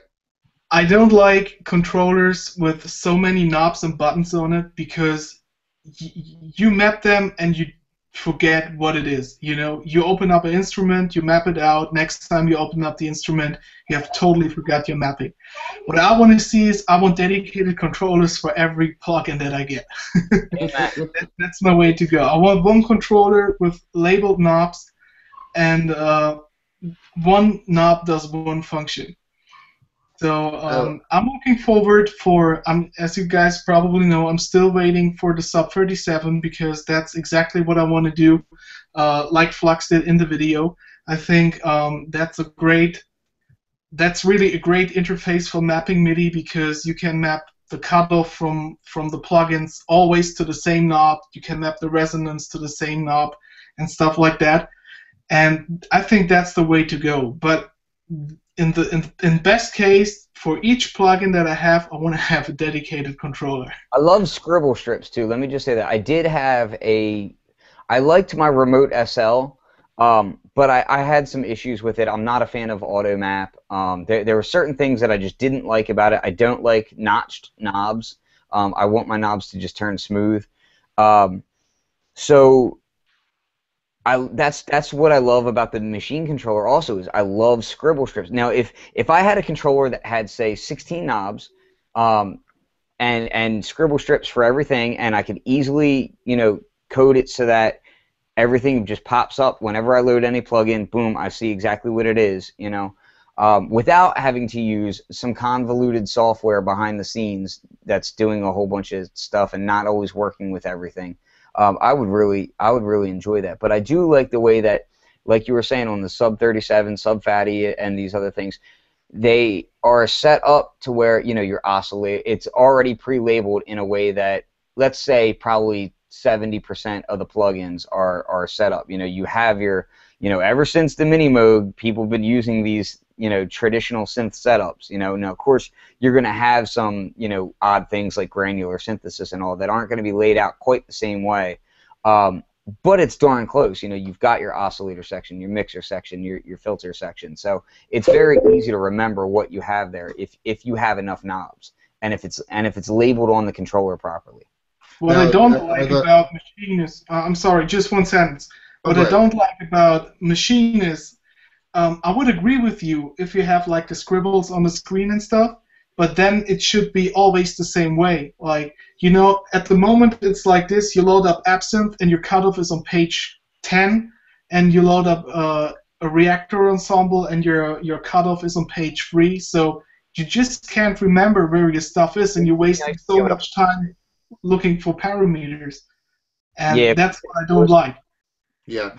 I don't like controllers with so many knobs and buttons on it because you map them and you forget what it is. You know, you open up an instrument, you map it out. Next time you open up the instrument, you have totally forgot your mapping. What I want to see is I want dedicated controllers for every plugin that I get. That's my way to go. I want one controller with labeled knobs, and one knob does one function. So I'm looking forward for, as you guys probably know, I'm still waiting for the Sub 37 because that's exactly what I want to do, like Flux did in the video. I think that's really a great interface for mapping MIDI because you can map the cutoff from the plugins always to the same knob. You can map the resonance to the same knob and stuff like that. And I think that's the way to go. But in best case, for each plugin that I have, I want to have a dedicated controller. I love scribble strips too. Let me just say that I liked my Remote SL, but I had some issues with it. I'm not a fan of AutoMap. There were certain things that I just didn't like about it. I don't like notched knobs. I want my knobs to just turn smooth. So that's what I love about the machine controller also is I love scribble strips. Now if I had a controller that had say 16 knobs and scribble strips for everything and I could easily, you know, code it so that everything just pops up whenever I load any plugin, boom, I see exactly what it is, you know, without having to use some convoluted software behind the scenes that's doing a whole bunch of stuff and not always working with everything. I would really enjoy that. But I do like the way that, like you were saying on the Sub 37, Sub Fatty, and these other things, they are set up to where, you know, you're oscillate. It's already pre-labeled in a way that, let's say, probably 70% of the plugins are set up. You know, you have your, you know, ever since the mini mode, people have been using these, you know, traditional synth setups. You know, now of course you're going to have some, you know, odd things like granular synthesis and all that aren't going to be laid out quite the same way. but it's darn close. You know, you've got your oscillator section, your mixer section, your filter section. So it's very easy to remember what you have there if you have enough knobs and if it's labeled on the controller properly. What I don't like about Machinist, I'm sorry, just one sentence. What I don't like about Machinist, I would agree with you if you have like the scribbles on the screen and stuff, but then it should be always the same way. Like, you know, at the moment it's like this, you load up Absinthe and your cutoff is on page 10, and you load up a reactor ensemble and your cutoff is on page 3, so you just can't remember where your stuff is, and you're wasting so much time looking for parameters, and that's what I don't like. Yeah.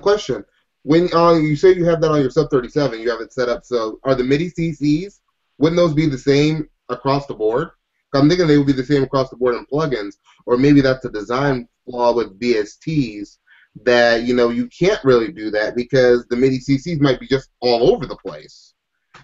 Question. When you say you have that on your Sub 37, you have it set up. So are the MIDI CCs? Wouldn't those be the same across the board? I'm thinking they would be the same across the board in plugins, or maybe that's a design flaw with VSTs that you can't really do that because the MIDI CCs might be just all over the place.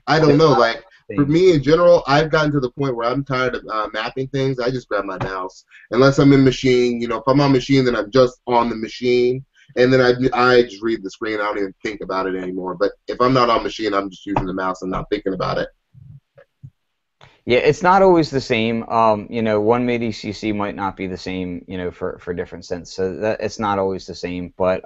I don't know. Like for me in general, I've gotten to the point where I'm tired of mapping things. I just grab my mouse unless I'm in machine. If I'm on machine, then I'm just on the machine. And then I just read the screen. I don't even think about it anymore. But if I'm not on machine, I'm just using the mouse and not thinking about it. Yeah, it's not always the same. One MIDI CC might not be the same, for different synths. So it's not always the same. But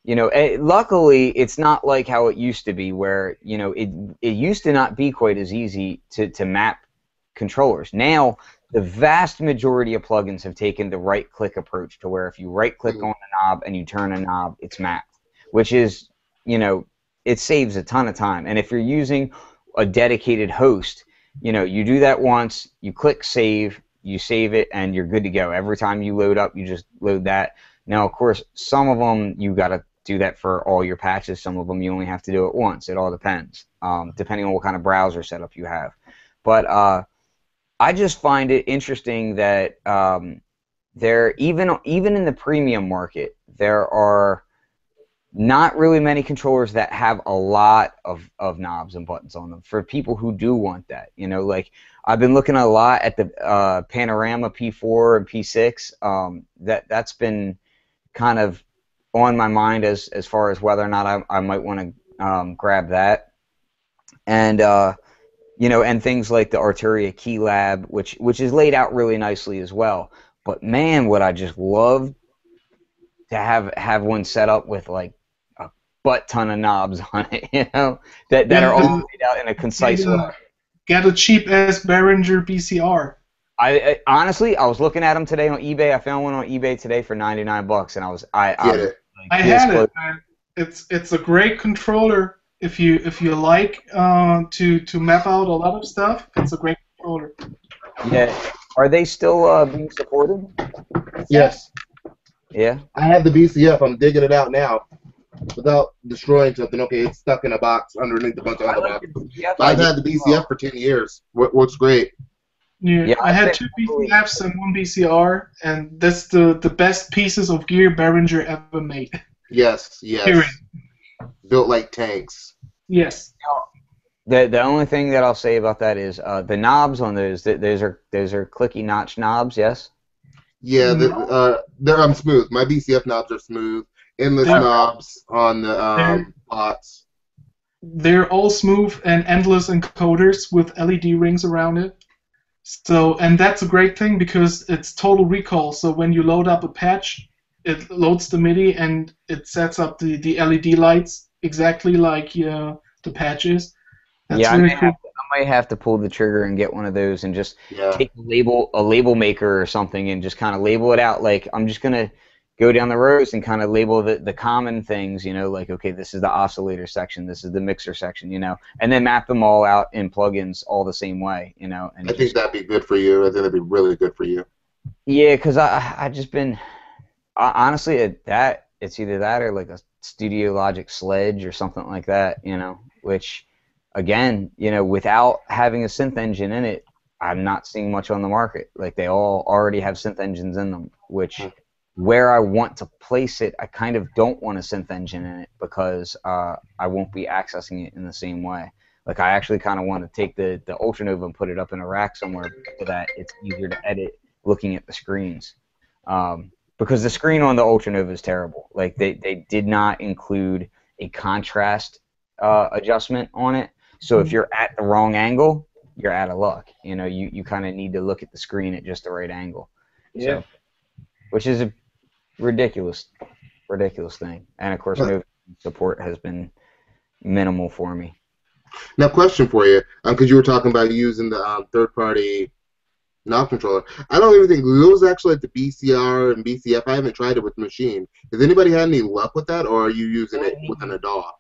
luckily, it's not like how it used to be, where it used to not be quite as easy to map controllers. Now, the vast majority of plugins have taken the right-click approach to where if you right-click on the knob and you turn a knob, it's mapped, which is, it saves a ton of time. And if you're using a dedicated host, you do that once, you click save, you save it, and you're good to go. Every time you load up, you just load that. Now, of course, some of them you got to do that for all your patches. Some of them you only have to do it once. It all depends, depending on what kind of browser setup you have. But I just find it interesting that there, even in the premium market, there are not really many controllers that have a lot of knobs and buttons on them for people who do want that. Like I've been looking a lot at the Panorama P4 and P6. That's been kind of on my mind as far as whether or not I might want to grab that. And and things like the Arturia Key Lab, which is laid out really nicely as well. But man, would I just love to have one set up with like a butt ton of knobs on it, that are all laid out in a concise way. Get a cheap ass Behringer BCR. I honestly, I was looking at them today on eBay. I found one on eBay today for $99, and I had it. It's a great controller. If you like to map out a lot of stuff, it's a great controller. Yeah. Are they still being supported? Yes. Yeah. I have the BCF. I'm digging it out now without destroying something. Okay, it's stuck in a box underneath a bunch of other boxes. I've had the BCF for 10 years. Works great. Yeah, I had 2 BCFs and 1 BCR, and that's the best pieces of gear Behringer ever made. Yes. Period. Built like tanks. Yes. The only thing that I'll say about that is the knobs on those are clicky notch knobs. Yes. Yeah, they're smooth. My BCF knobs are smooth. Endless knobs on the pots. They're all smooth and endless encoders with LED rings around it. So, and that's a great thing because it's total recall. So when you load up a patch, it loads the MIDI and it sets up the LED lights exactly like the patches. That's really cool. I might have to pull the trigger and get one of those and just take a label maker or something and just kind of label it out. Like I'm just gonna go down the rows and kind of label the common things, like okay, this is the oscillator section, this is the mixer section, and then map them all out in plugins all the same way, And I think that'd be good for you. I think that'd be really good for you. Yeah, because I just been honestly it's either that or like a Studio Logic Sledge or something like that, which again, without having a synth engine in it, I'm not seeing much on the market. Like they all already have synth engines in them, which where I want to place it, I kind of don't want a synth engine in it because I won't be accessing it in the same way. Like I actually kind of want to take the Ultranova and put it up in a rack somewhere so that it's easier to edit looking at the screens. because the screen on the Ultranova is terrible. Like they did not include a contrast adjustment on it. So if you're at the wrong angle, you're out of luck. You know, you kind of need to look at the screen at just the right angle. Yeah. So, which is a ridiculous thing. And of course, no support has been minimal for me. Now, question for you, because you were talking about using the third-party knob controller. I don't even think those actually like the BCR and BCF. I haven't tried it with the machine. Has anybody had any luck with that, or are you using it with an DAW?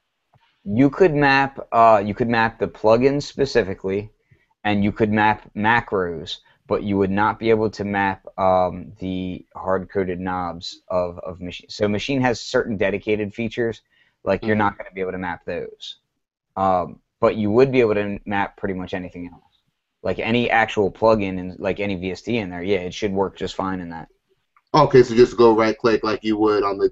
You could map the plugins specifically, and you could map macros, but you would not be able to map the hard-coded knobs of machine. So machine has certain dedicated features, like you're not going to be able to map those. But you would be able to map pretty much anything else. Like any actual plugin and like any VST in there, yeah, it should work just fine in that. Okay, so just go right-click like you would on the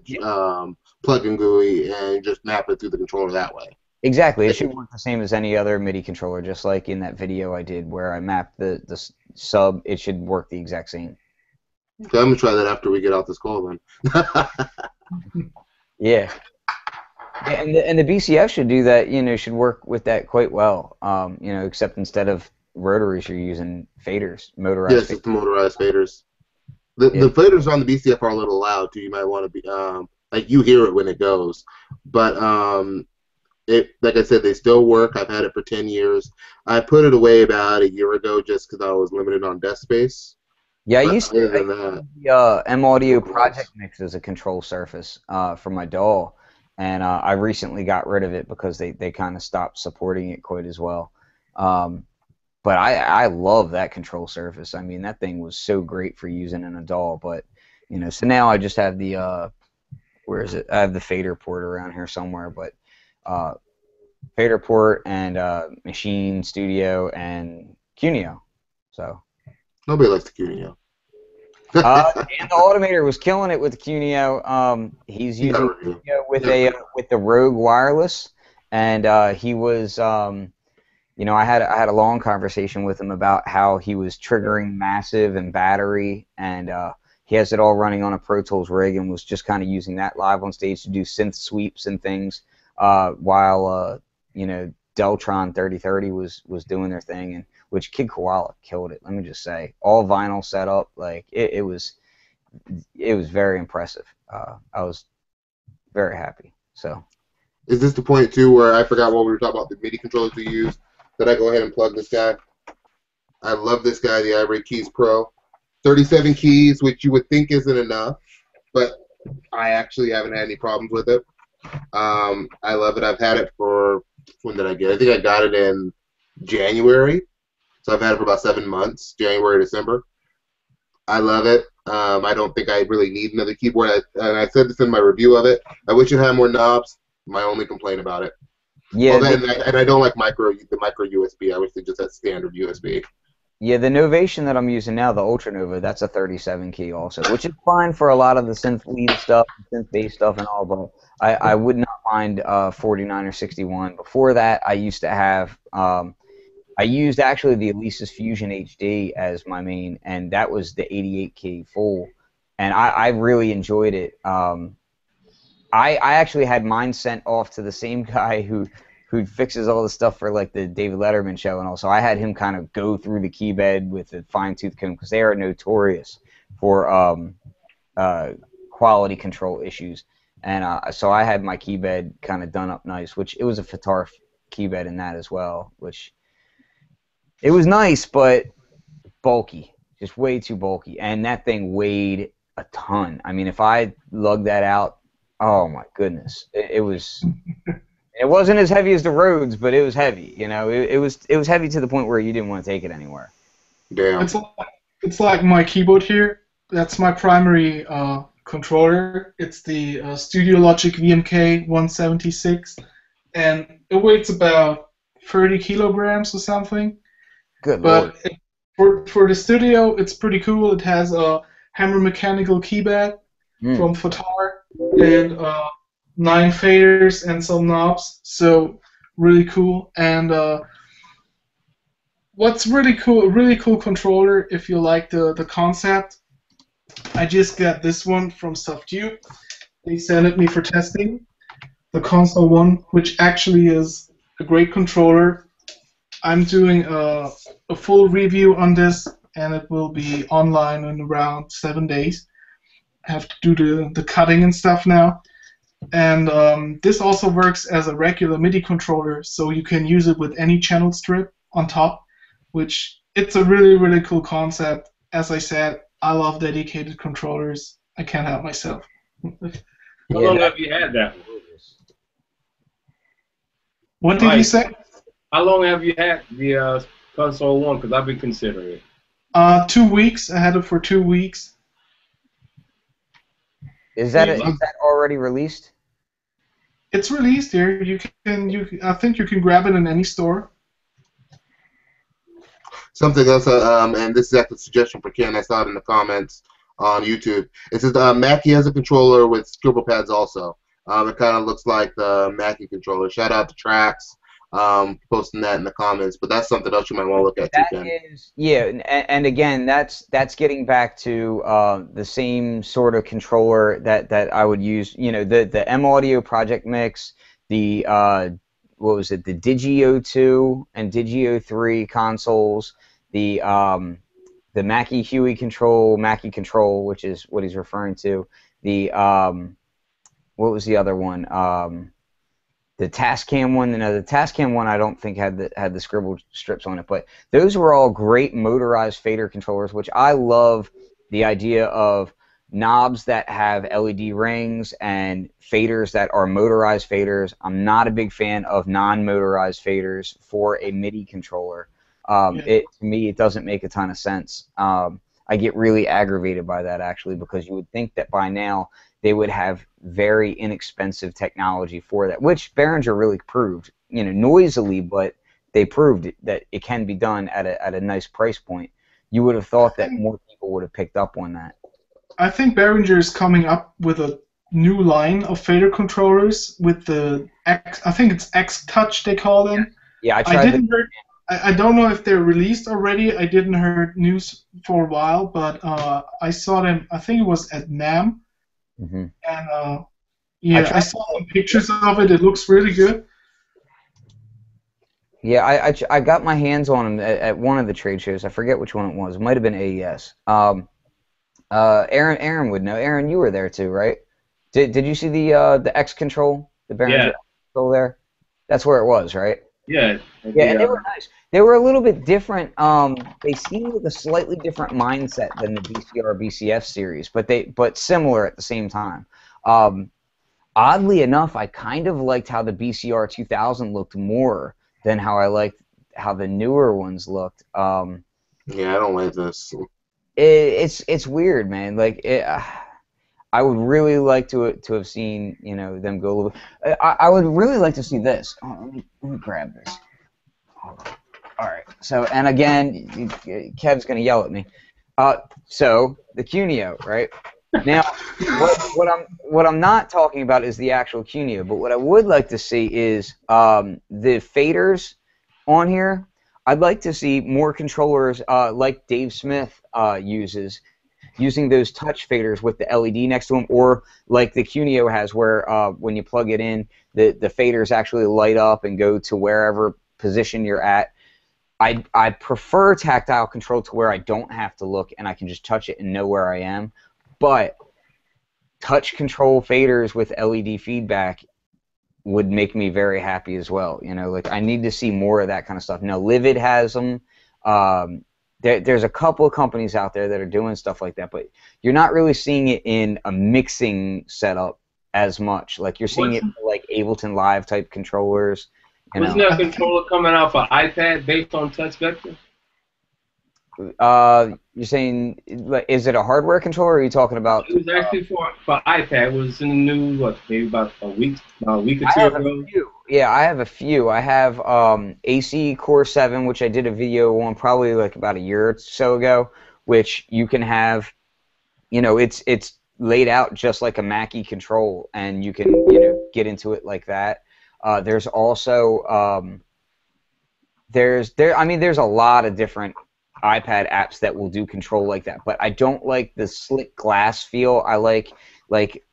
plugin GUI and just map it through the controller that way. Exactly. It should work the same as any other MIDI controller, just like in that video I did where I mapped the sub. It should work the exact same. Okay, I'm going to try that after we get off this call then. Yeah. And the BCF should do that, you know, should work with that quite well, you know, except instead of rotaries, you're using faders, motorized Yes, it's the motorized faders. The faders on the BCF are a little loud, too. You might want to be, like, you hear it when it goes. But, like I said, they still work. I've had it for 10 years. I put it away about a year ago just because I was limited on desk space. Yeah, but I used to use the M-Audio Project Mix as a control surface for my DAW. And I recently got rid of it because they kind of stopped supporting it quite as well. But I love that control surface. I mean, that thing was so great for using in a DAW. But, you know, so now I just have the, where is it? I have the fader port around here somewhere. But fader port and Machine Studio and Cuneo. So. Nobody likes the Cuneo. And the Automator was killing it with the Cuneo. He's using Cuneo with the Rogue wireless, and he was, you know, I had a long conversation with him about how he was triggering Massive and Battery, and he has it all running on a Pro Tools rig, and was just kind of using that live on stage to do synth sweeps and things, while you know, Deltron 3030 was doing their thing, and which Kid Koala killed it. Let me just say, all vinyl setup, like it was very impressive. I was very happy. So, is this the point too where I forgot what we were talking about, the MIDI controllers we use? Did I go ahead and plug this guy? I love this guy, the iRay Keys Pro, 37 keys, which you would think isn't enough, but I actually haven't had any problems with it. I love it. I've had it for, when did I get it? I think I got it in January. So I've had it for about 7 months, January, December. I love it. I don't think I really need another keyboard. And I said this in my review of it. I wish it had more knobs. My only complaint about it. Yeah. And I don't like the micro USB. I wish they just had standard USB. Yeah, the Novation that I'm using now, the Ultranova, that's a 37 key also, which is fine for a lot of the synth lead stuff, synth bass stuff, and all. But I would not mind 49 or 61. Before that, I used to have. I used actually the Alesis Fusion HD as my main, and that was the 88 key full, and I really enjoyed it. I actually had mine sent off to the same guy who fixes all the stuff for like the David Letterman show, and also I had him kind of go through the key bed with a fine-tooth comb because they are notorious for quality control issues, and so I had my key bed kind of done up nice, which it was a Fatar key bed in that as well, which. It was nice, but bulky, just way too bulky, and that thing weighed a ton. I mean, if I lugged that out, oh my goodness, it was. It wasn't as heavy as the Rhodes, but it was heavy. You know, it was heavy to the point where you didn't want to take it anywhere. Damn. It's like my keyboard here. That's my primary controller. It's the Studio Logic VMK 176, and it weighs about 30 kilograms or something. Good lord. But for the studio, it's pretty cool. It has a hammer mechanical keypad from Fatar and 9 faders and some knobs. So really cool. And what's really cool, a really cool controller if you like the concept. I just got this one from SoftTube. They sent it me for testing. The console one, which actually is a great controller. I'm doing a full review on this, and it will be online in around 7 days. I have to do the cutting and stuff now. And this also works as a regular MIDI controller, so you can use it with any channel strip on top, which it's a really, really cool concept. As I said, I love dedicated controllers. I can't help myself. How Yeah, long that, have you had that? What did you Mike, say? how long have you had the console one? Because I've been considering it. 2 weeks. I had it for 2 weeks. is So that you is love that already released? It's released here. I think you can grab it in any store. Something else, and this is actually a suggestion for Ken. I saw it in the comments on YouTube. It says Mackie has a controller with scribble pads also. It kind of looks like the Mackie controller. Shout out to Trax posting that in the comments. But that's something else you might want to look at too, That Ken. is, yeah, and again, that's getting back to the same sort of controller that I would use. You know, the M Audio Project Mix, the what was it, the Digio 2 and Digio 3 consoles, the Mackie Huey Mackie Control, which is what he's referring to. The what was the other one? The Tascam one, the Tascam one I don't think had the scribble strips on it, but those were all great motorized fader controllers, which I love the idea of knobs that have LED rings and faders that are motorized faders. I'm not a big fan of non-motorized faders for a MIDI controller. Yeah. To me, it doesn't make a ton of sense. I get really aggravated by that, actually, because you would think that by now they would have very inexpensive technology for that, which Behringer really proved, you know, noisily, but they proved that it can be done at a nice price point. You would have thought that more people would have picked up on that. I think Behringer is coming up with a new line of fader controllers with the X. I think it's X Touch they call them. Yeah, I I tried didn't heard. I don't know if they're released already. I didn't heard news for a while, but I saw them. I think it was at NAMM, Mhm. and I yeah, I tried. saw some pictures of it. It looks really good. Yeah, I got my hands on them at one of the trade shows. I forget which one it was. It might have been AES. Aaron would know. Aaron, you were there too, right? Did you see the X Control, the Behringer Yeah, X Control there? That's where it was, right? yeah. Yeah, The, and they were nice. They were a little bit different. They seemed with a slightly different mindset than the BCR BCF series, but similar at the same time. Um, Oddly enough, I kind of liked how the BCR 2000 looked more than how I liked how the newer ones looked. Yeah, I don't like this. It's weird, man. Like I would really like to have seen, you know, them go a little. I would really like to see this. Oh, let me grab this. Hold on. All right. So, and again, Kev's gonna yell at me. So the Cuneo, right? Now, what I'm not talking about is the actual Cuneo, but what I would like to see is the faders on here. I'd like to see more controllers like Dave Smith uses, using those touch faders with the LED next to them, or like the Cuneo has, where when you plug it in, the faders actually light up and go to wherever position you're at. I prefer tactile control to where I don't have to look and I can just touch it and know where I am. But touch control faders with LED feedback would make me very happy as well. You know, like I need to see more of that kind of stuff. Now, Livid has them. There's a couple of companies out there that are doing stuff like that, but you're not really seeing it in a mixing setup as much. Like you're seeing it for like Ableton Live type controllers. You wasn't know, there a controller coming out for iPad based on touch vector? you're saying, like, is it a hardware controller? Or are you talking about? It was actually for iPad. It was in the news, what, maybe about a week or I two have a ago. few. Yeah, I have a few. I have AC Core 7, which I did a video on probably like about a year or so ago, which you can have, you know, it's laid out just like a Mackie control, and you can, you know, get into it like that. There's also I mean, there's a lot of different iPad apps that will do control like that. But I don't like the slick glass feel. I like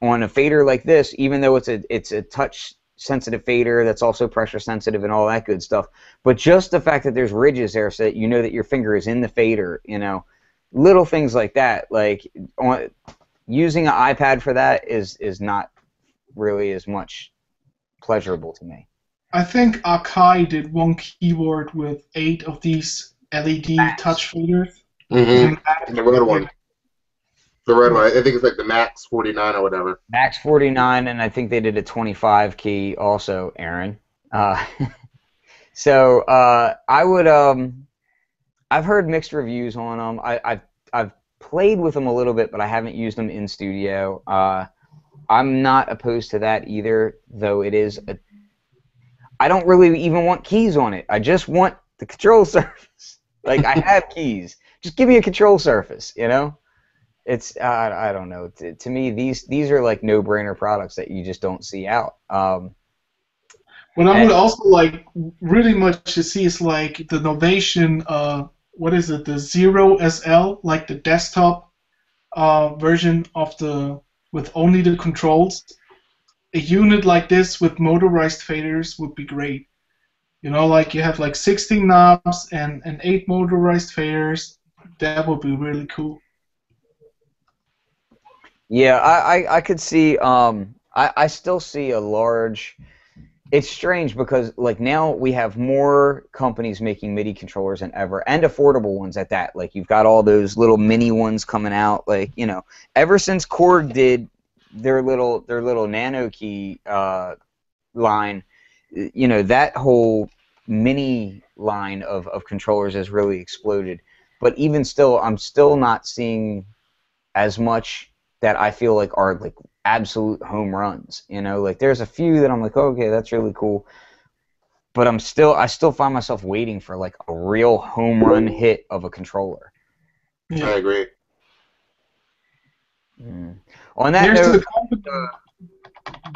on a fader like this, even though it's a touch sensitive fader that's also pressure sensitive and all that good stuff. But just the fact that there's ridges there, so that you know that your finger is in the fader, you know, little things like that. Like using an iPad for that is not really as much pleasurable to me. I think Akai did one keyboard with 8 of these LED touch faders. Mm-hmm. The red one. The red one. I think it's like the Max 49 or whatever. Max 49, and I think they did a 25 key also, Aaron. So I would I've heard mixed reviews on them. I've played with them a little bit, but I haven't used them in studio. I'm not opposed to that either, though it is I don't really even want keys on it. I just want the control surface. Like, I have keys. Just give me a control surface, you know? It's I don't know. To me, these are like no-brainer products that you just don't see out. What I would also like really much to see is like the Novation, what is it, the Zero SL, like the desktop version of with only the controls. A unit like this with motorized faders would be great. You know, like you have like 16 knobs and 8 motorized faders. That would be really cool. Yeah, I could see. I still see a large. It's strange because like now we have more companies making MIDI controllers than ever, and affordable ones at that. Like you've got all those little mini ones coming out. Like, you know, ever since Korg did their little nano key line, you know, that whole mini line of controllers has really exploded. But even still, I'm still not seeing as much that I feel like are like absolute home runs. You know, like there's a few that I'm like, oh, okay, that's really cool. But I still find myself waiting for like a real home run hit of a controller. Yeah. I agree. On that note,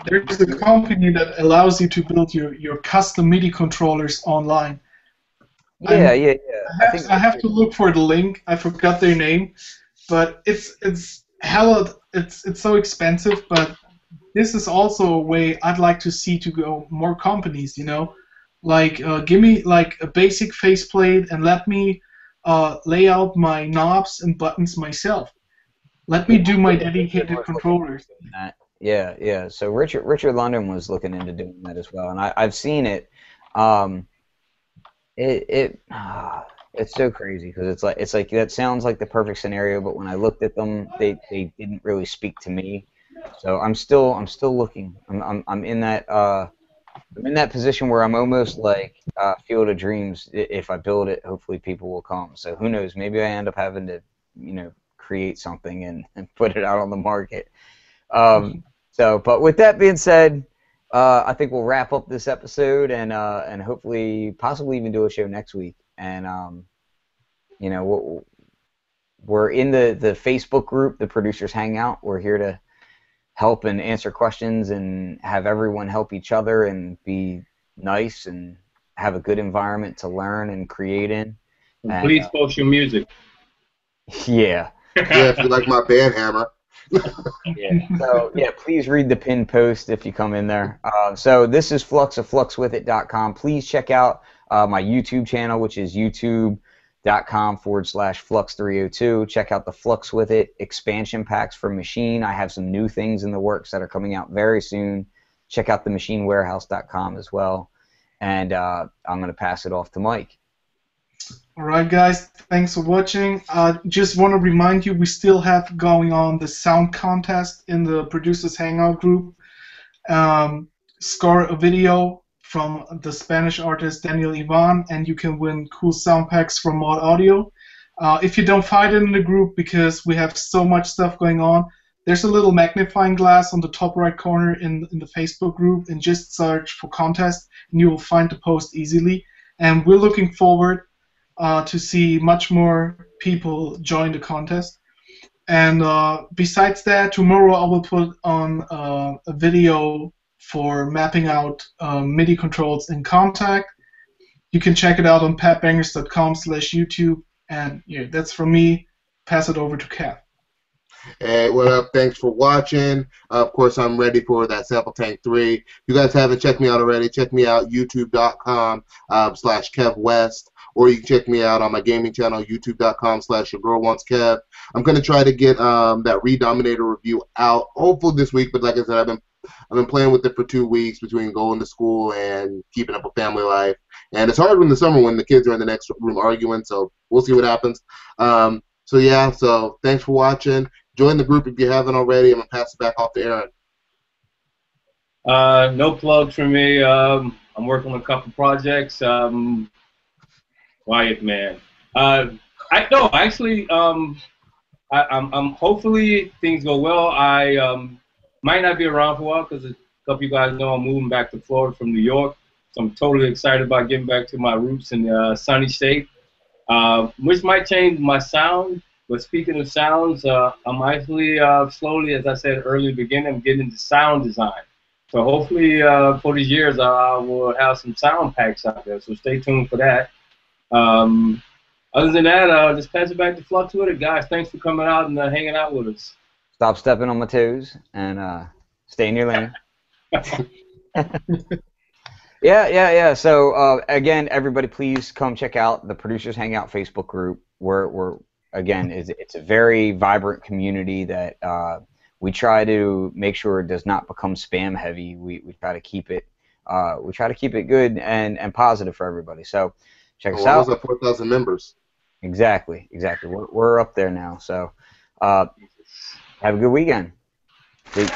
there's a company that allows you to build your custom MIDI controllers online. Yeah. I have to look for the link. I forgot their name, but it's so expensive. But this is also a way I'd like to see to go more companies. You know, like give me like a basic faceplate and let me lay out my knobs and buttons myself. Let me do my dedicated controllers. Yeah. So Richard London was looking into doing that as well, and I've seen it. It's so crazy because it's like that sounds like the perfect scenario, but when I looked at them, they didn't really speak to me. So I'm still looking. I'm in that position where I'm almost like Field of Dreams. If I build it, hopefully people will come. So who knows? Maybe I end up having to, you know, create something and put it out on the market. But with that being said, I think we'll wrap up this episode and hopefully possibly even do a show next week. And you know, we're in the Facebook group, the Producers Hangout. We're here to help and answer questions and have everyone help each other and be nice and have a good environment to learn and create in. And, please post your music. Yeah. Yeah, if you like my band hammer. Yeah. So yeah, please read the pinned post if you come in there. So this is Flux of fluxwithit.com. Please check out my YouTube channel, which is youtube.com/flux302. Check out the Flux With It expansion packs for Machine. I have some new things in the works that are coming out very soon. Check out the machinewarehouse.com as well. And I'm going to pass it off to Mike. All right, guys. Thanks for watching. Just want to remind you, we still have going on the sound contest in the Producers Hangout group. Score a video from the Spanish artist Daniel Ivan, and you can win cool sound packs from Mod Audio. If you don't find it in the group because we have so much stuff going on, there's a little magnifying glass on the top right corner in the Facebook group, and just search for contest, and you will find the post easily. And we're looking forward to see much more people join the contest. And besides that, tomorrow I will put on a video for mapping out MIDI controls in Contact. You can check it out on patbangers.com/YouTube. And yeah, that's from me. Pass it over to Kev. Hey, what up? Thanks for watching. Of course, I'm ready for that Sample Tank 3. If you guys haven't checked me out already, check me out, youtube.com /Kev West. Or you can check me out on my gaming channel, youtube.com /YourGirlWantsKev. I'm going to try to get that Redominator review out, hopefully this week. But like I said, I've been playing with it for 2 weeks between going to school and keeping up with family life. And it's hard in the summer when the kids are in the next room arguing, so we'll see what happens. So yeah, so thanks for watching. Join the group if you haven't already. I'm going to pass it back off to Aaron. No plugs for me. I'm working on a couple projects. Wyatt, man. I'm hopefully things go well. I might not be around for a while because a couple of you guys know I'm moving back to Florida from New York. So I'm totally excited about getting back to my roots in the sunny state, which might change my sound. But speaking of sounds, I'm actually slowly, as I said earlier in the beginning, I'm getting into sound design. So hopefully for these years, I will have some sound packs out there. So stay tuned for that. Other than that, just pass it back to Flux with it, guys. Thanks for coming out and hanging out with us. Stop stepping on my toes and stay in your lane. Yeah. So again, everybody, please come check out the Producers Hangout Facebook group. We're again, it's a very vibrant community that we try to make sure it does not become spam heavy. We try to keep it good and positive for everybody. So check us out. Almost at 4,000 members. Exactly. We're up there now. So have a good weekend. Peace.